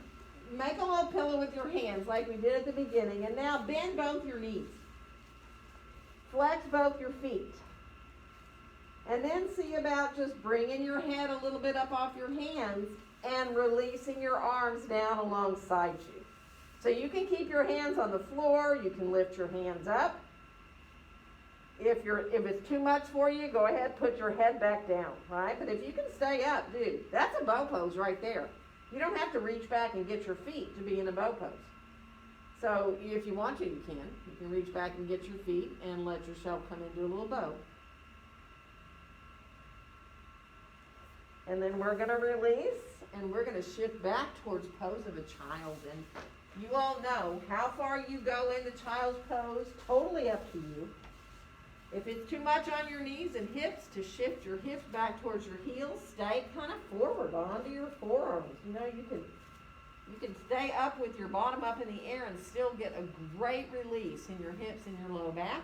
make a little pillow with your hands like we did at the beginning. And now bend both your knees. Flex both your feet. And then see about just bringing your head a little bit up off your hands and releasing your arms down alongside you. So you can keep your hands on the floor. You can lift your hands up. If it's too much for you, go ahead, put your head back down, right? But if you can stay up, dude, that's a bow pose right there. You don't have to reach back and get your feet to be in a bow pose. So if you want to, you can. You can reach back and get your feet and let yourself come into a little bow. And then we're going to release, and we're going to shift back towards pose of a child. And you all know how far you go into child's pose, totally up to you. If it's too much on your knees and hips, to shift your hips back towards your heels, stay kind of forward onto your forearms. You know, you can stay up with your bottom up in the air and still get a great release in your hips and your low back.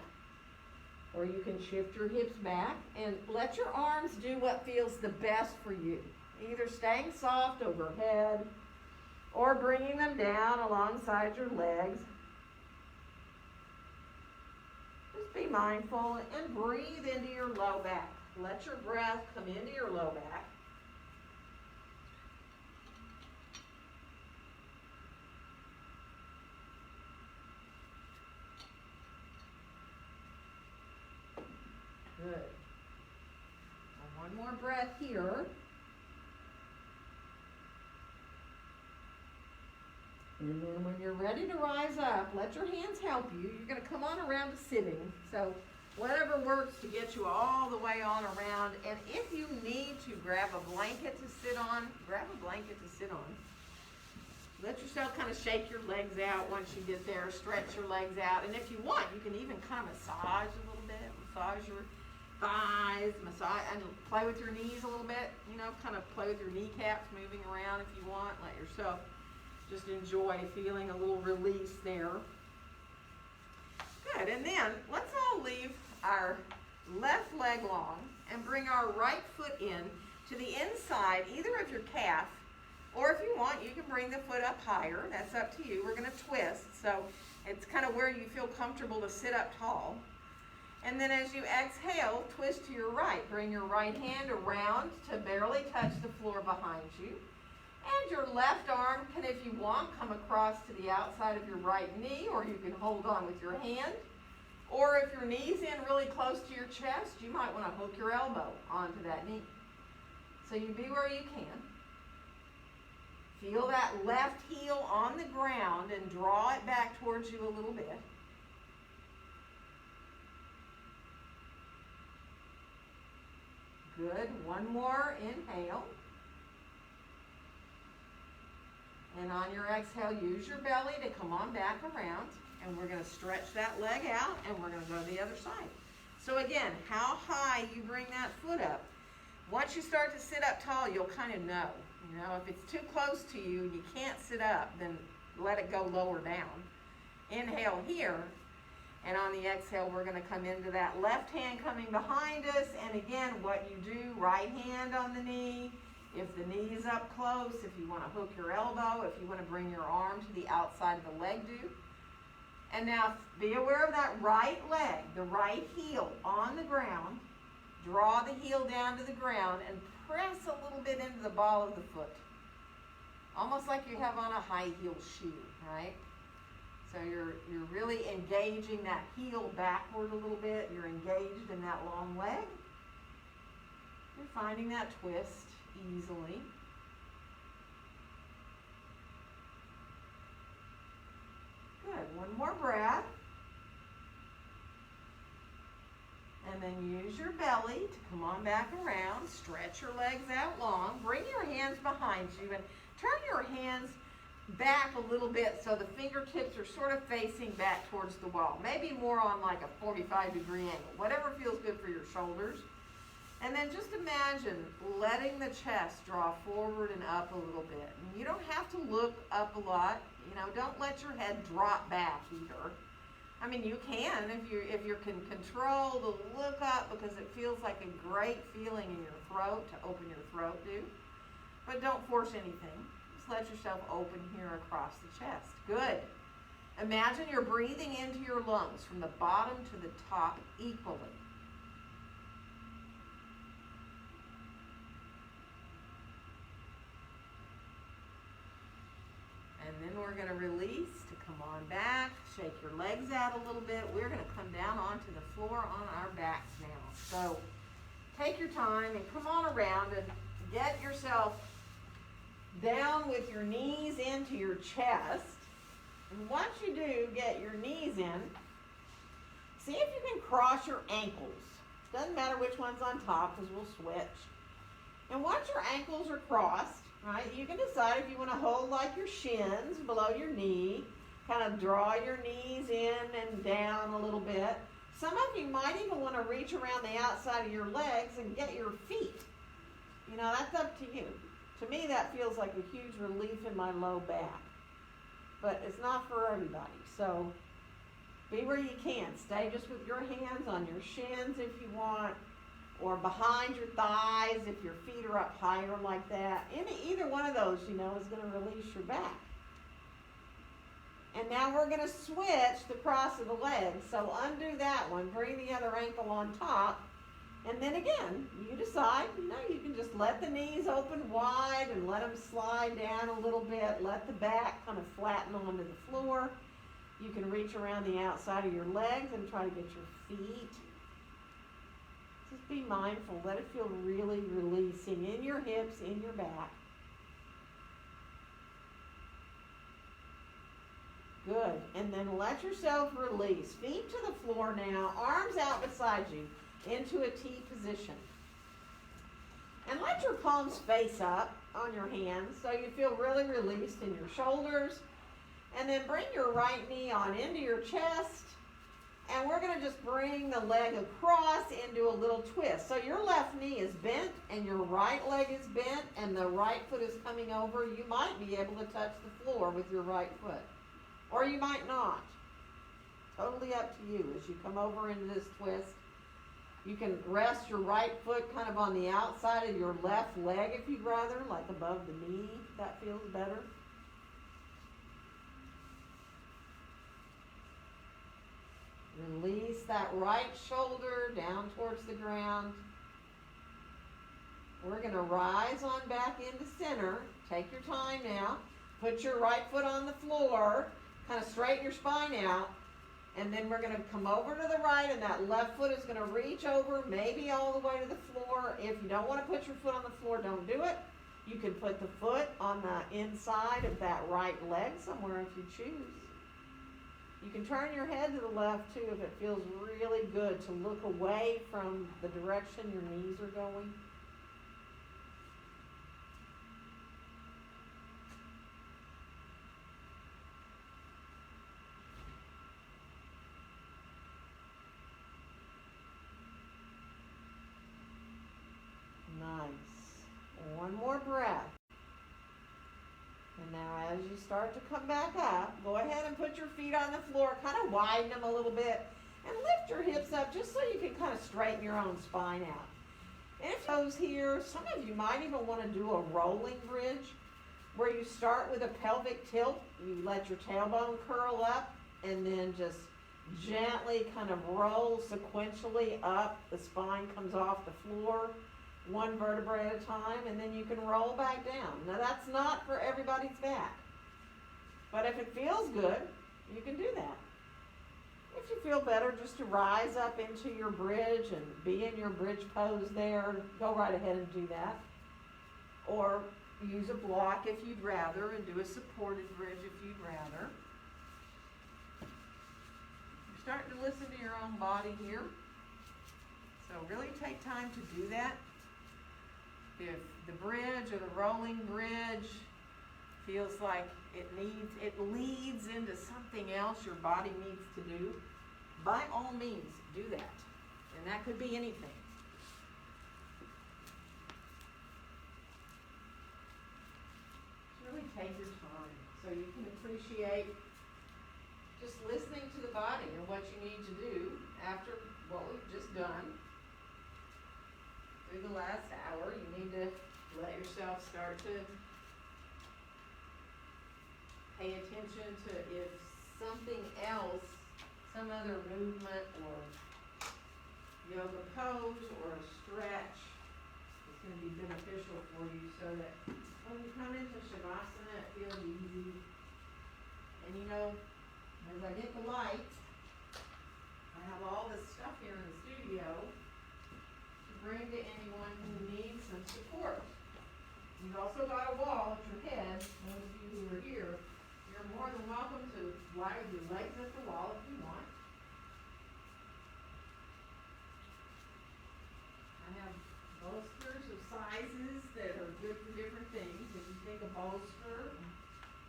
Or you can shift your hips back and let your arms do what feels the best for you. Either staying soft overhead or bringing them down alongside your legs. Just be mindful and breathe into your low back. Let your breath come into your low back. Good. And one more breath here. And then when you're ready to rise up, let your hands help you. You're going to come on around to sitting. So whatever works to get you all the way on around. And if you need to grab a blanket to sit on, grab a blanket to sit on. Let yourself kind of shake your legs out once you get there. Stretch your legs out. And if you want, you can even kind of massage a little bit. Massage your thighs, massage, and play with your knees a little bit. You know, kind of play with your kneecaps moving around if you want. Let yourself just enjoy feeling a little release there. Good, and then let's all leave our left leg long and bring our right foot in to the inside, either of your calf, or if you want, you can bring the foot up higher. That's up to you. We're going to twist, so it's kind of where you feel comfortable to sit up tall. And then as you exhale, twist to your right. Bring your right hand around to barely touch the floor behind you. And your left arm can, if you want, come across to the outside of your right knee, or you can hold on with your hand. Or if your knee's in really close to your chest, you might want to hook your elbow onto that knee. So you be where you can. Feel that left heel on the ground and draw it back towards you a little bit. Good. One more inhale. And on your exhale, use your belly to come on back around. And we're going to stretch that leg out, and we're going to go to the other side. So again, how high you bring that foot up. Once you start to sit up tall, you'll kind of know. You know, if it's too close to you and you can't sit up, then let it go lower down. Inhale here. And on the exhale, we're going to come into that left hand coming behind us. And again, what you do, right hand on the knee. If the knee is up close, if you want to hook your elbow, if you want to bring your arm to the outside of the leg, do. And now be aware of that right leg, the right heel on the ground. Draw the heel down to the ground and press a little bit into the ball of the foot. Almost like you have on a high heel shoe, right? So you're really engaging that heel backward a little bit. You're engaged in that long leg. You're finding that twist easily. Good. One more breath. And then use your belly to come on back around. Stretch your legs out long. Bring your hands behind you and turn your hands back a little bit so the fingertips are sort of facing back towards the wall. Maybe more on like a 45-degree angle. Whatever feels good for your shoulders. And then just imagine letting the chest draw forward and up a little bit. And you don't have to look up a lot. You know, don't let your head drop back either. I mean, you can if you can control the look up, because it feels like a great feeling in your throat to open your throat, do. But don't force anything. Just let yourself open here across the chest. Good. Imagine you're breathing into your lungs from the bottom to the top equally. And then we're going to release to come on back, shake your legs out a little bit. We're going to come down onto the floor on our backs now. So take your time and come on around and get yourself down with your knees into your chest. And once you do get your knees in, see if you can cross your ankles. Doesn't matter which one's on top, because we'll switch. And once your ankles are crossed, right, you can decide if you want to hold like your shins below your knee, kind of draw your knees in and down a little bit. Some of you might even want to reach around the outside of your legs and get your feet. You know, that's up to you. To me, that feels like a huge relief in my low back. But it's not for everybody. So Be where you can. Stay just with your hands on your shins if you want, or behind your thighs if your feet are up higher like that. Either one of those, you know, is going to release your back. And now we're going to switch the cross of the legs. So undo that one. Bring the other ankle on top. And then again, you decide, you know, you can just let the knees open wide and let them slide down a little bit. Let the back kind of flatten onto the floor. You can reach around the outside of your legs and try to get your feet. Just be mindful. Let it feel really releasing in your hips, in your back. Good. And then let yourself release. Feet to the floor now. Arms out beside you into a T position. And let your palms face up on your hands so you feel really released in your shoulders. And then bring your right knee on into your chest. And we're going to just bring the leg across into a little twist. So your left knee is bent and your right leg is bent and the right foot is coming over. You might be able to touch the floor with your right foot. Or you might not. Totally up to you as you come over into this twist. You can rest your right foot kind of on the outside of your left leg if you'd rather, like above the knee, if that feels better. Release that right shoulder down towards the ground. We're going to rise on back into center. Take your time now. Put your right foot on the floor. Kind of straighten your spine out. And then we're going to come over to the right, and that left foot is going to reach over, maybe all the way to the floor. If you don't want to put your foot on the floor, don't do it. You can put the foot on the inside of that right leg somewhere if you choose. You can turn your head to the left, too, if it feels really good to look away from the direction your knees are going. Nice. One more breath. And now as you start to come back up, go ahead and put your feet on the floor, kind of widen them a little bit, and lift your hips up just so you can kind of straighten your own spine out. And if those here, some of you might even want to do a rolling bridge, where you start with a pelvic tilt. You let your tailbone curl up, and then just gently kind of roll sequentially up. The spine comes off the floor, one vertebrae at a time, and then you can roll back down. Now that's not for everybody's back, but if it feels good, you can do that. If you feel better just to rise up into your bridge and be in your bridge pose there, go right ahead and do that. Or use a block if you'd rather, and do a supported bridge if you'd rather. You're starting to listen to your own body here, so really take time to do that. If the bridge or the rolling bridge feels like it leads into something else your body needs to do, by all means do that. And that could be anything. Just really take your time so you can appreciate just listening to the body and what you need to do after what we've just done. Through the last hour, you need to let yourself start to pay attention to if something else, some other movement or yoga pose or a stretch is going to be beneficial for you, so that when you come into Shavasana, it feels easy. And you know, as I get the light, I have all this stuff here in the studio bring to anyone who needs some support. You've also got a wall at your head. Those of you who are here, you're more than welcome to lie with your legs at the wall if you want. I have bolsters of sizes that are good for different things. If you think a bolster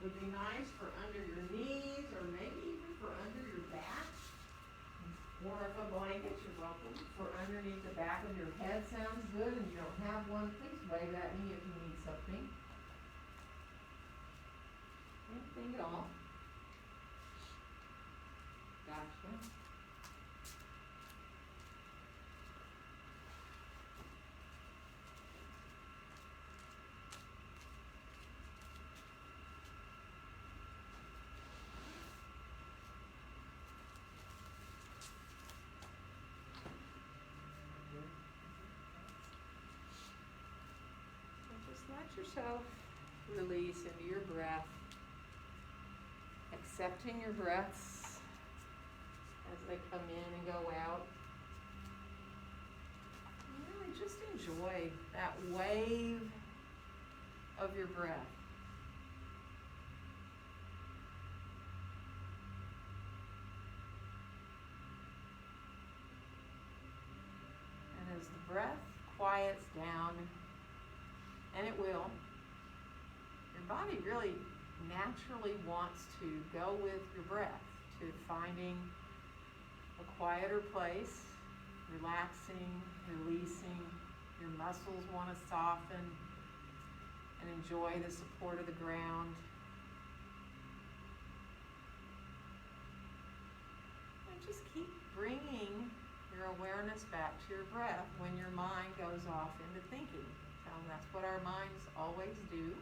would be nice for under your knees, or maybe even for under your back. Or if a blanket, you're welcome. For underneath the back of your head sounds good, and you don't have one, please wave at me if you need something. Anything at all. Gotcha. So just let yourself release into your breath, accepting your breaths as they come in and go out. And really just enjoy that wave of your breath. And as the breath quiets down, and it will, your body really naturally wants to go with your breath to finding a quieter place, relaxing, releasing. Your muscles want to soften and enjoy the support of the ground. And just keep bringing your awareness back to your breath when your mind goes off into thinking. So that's what our minds always do.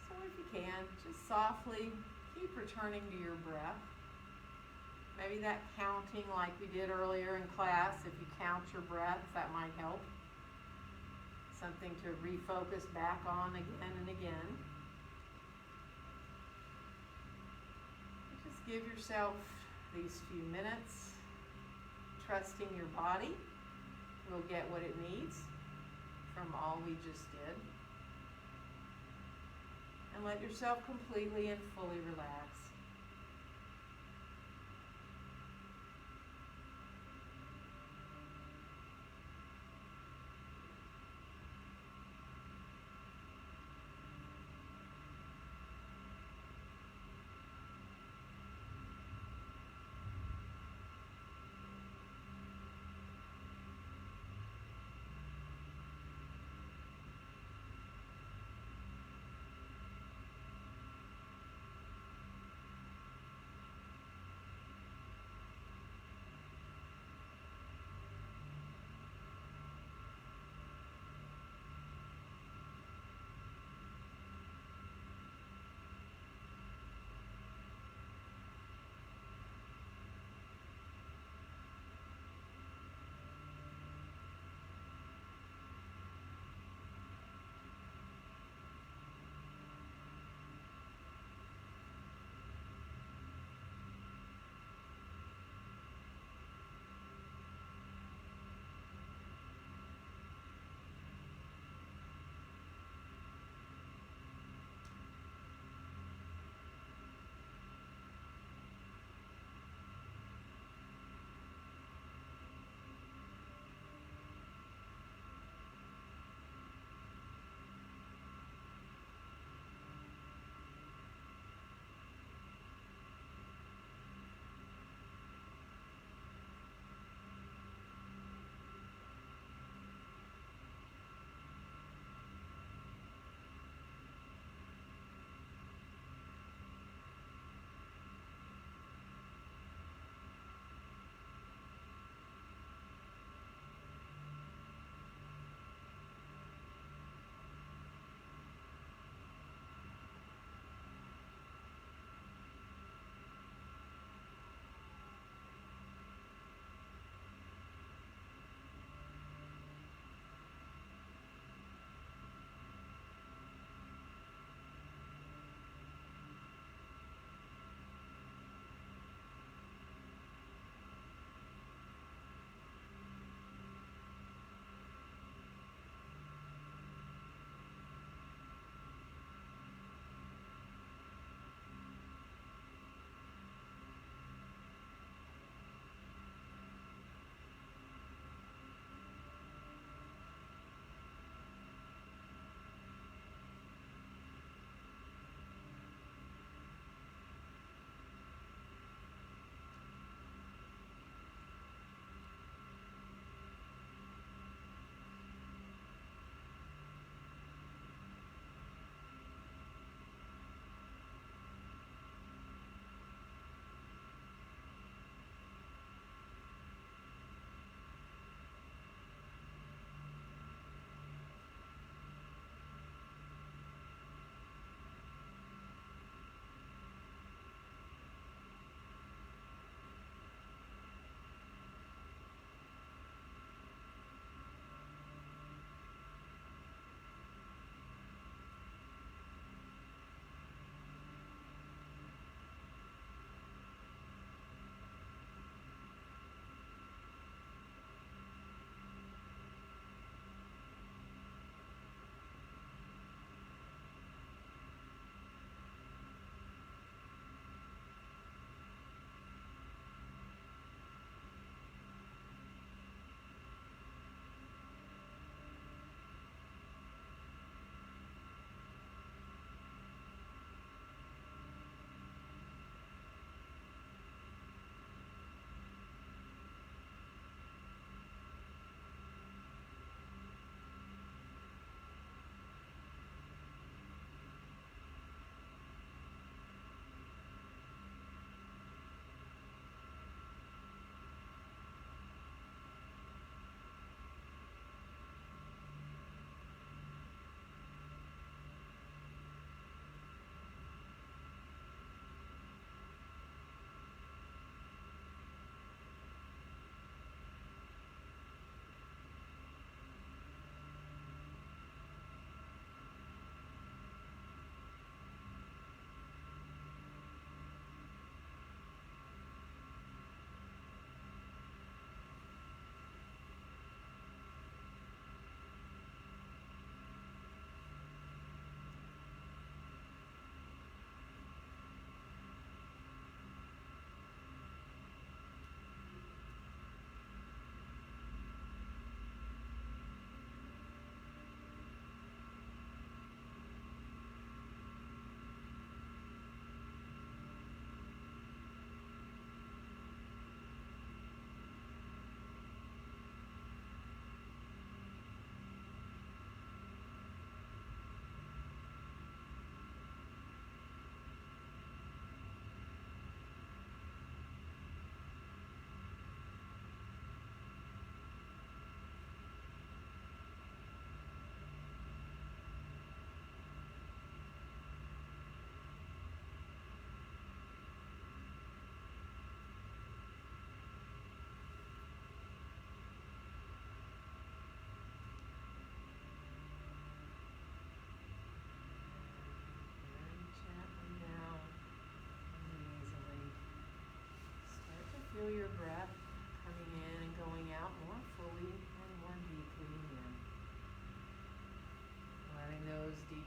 So if you can, just softly keep returning to your breath. Maybe that counting like we did earlier in class, if you count your breath, that might help. Something to refocus back on again and again. Just give yourself these few minutes, trusting your body will get what it needs from all we just did. And let yourself completely and fully relax.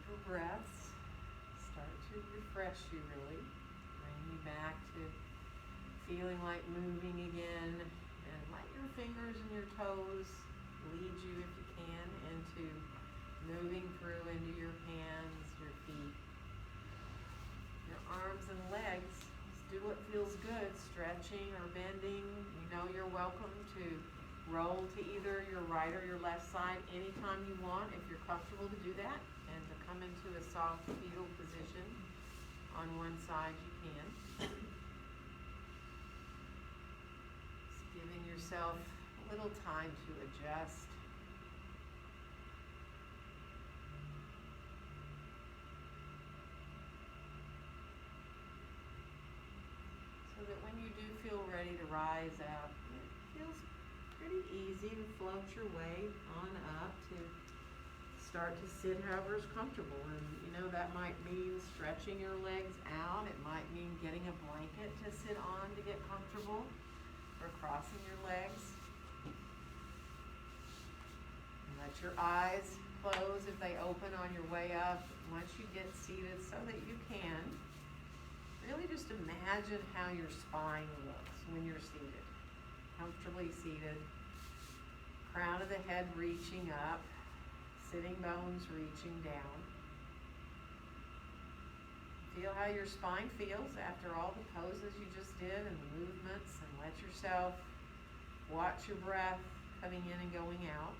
deeper breaths start to refresh you really, bring you back to feeling like moving again, and let your fingers and your toes lead you if you can into moving through into your hands, your feet, your arms and legs. Just do what feels good, stretching or bending. You know you're welcome to roll to either your right or your left side anytime you want if you're comfortable to do that, and to come into a soft fetal position on one side you can. Just giving yourself a little time to adjust. So that when you do feel ready to rise up, it feels pretty easy to float your way on up to start to sit however is comfortable. And you know that might mean stretching your legs out. It might mean getting a blanket to sit on to get comfortable, or crossing your legs. And let your eyes close if they open on your way up once you get seated, so that you can really just imagine how your spine looks when you're seated. Comfortably seated, crown of the head reaching up, sitting bones reaching down. Feel how your spine feels after all the poses you just did and the movements, and let yourself watch your breath coming in and going out.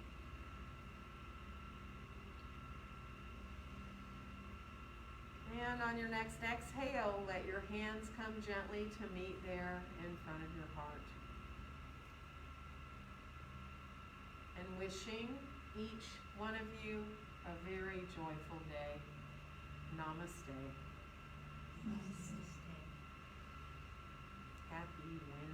And on your next exhale, let your hands come gently to meet there in front of your heart. And wishing each one of you a very joyful day. Namaste. Namaste. Happy Wednesday.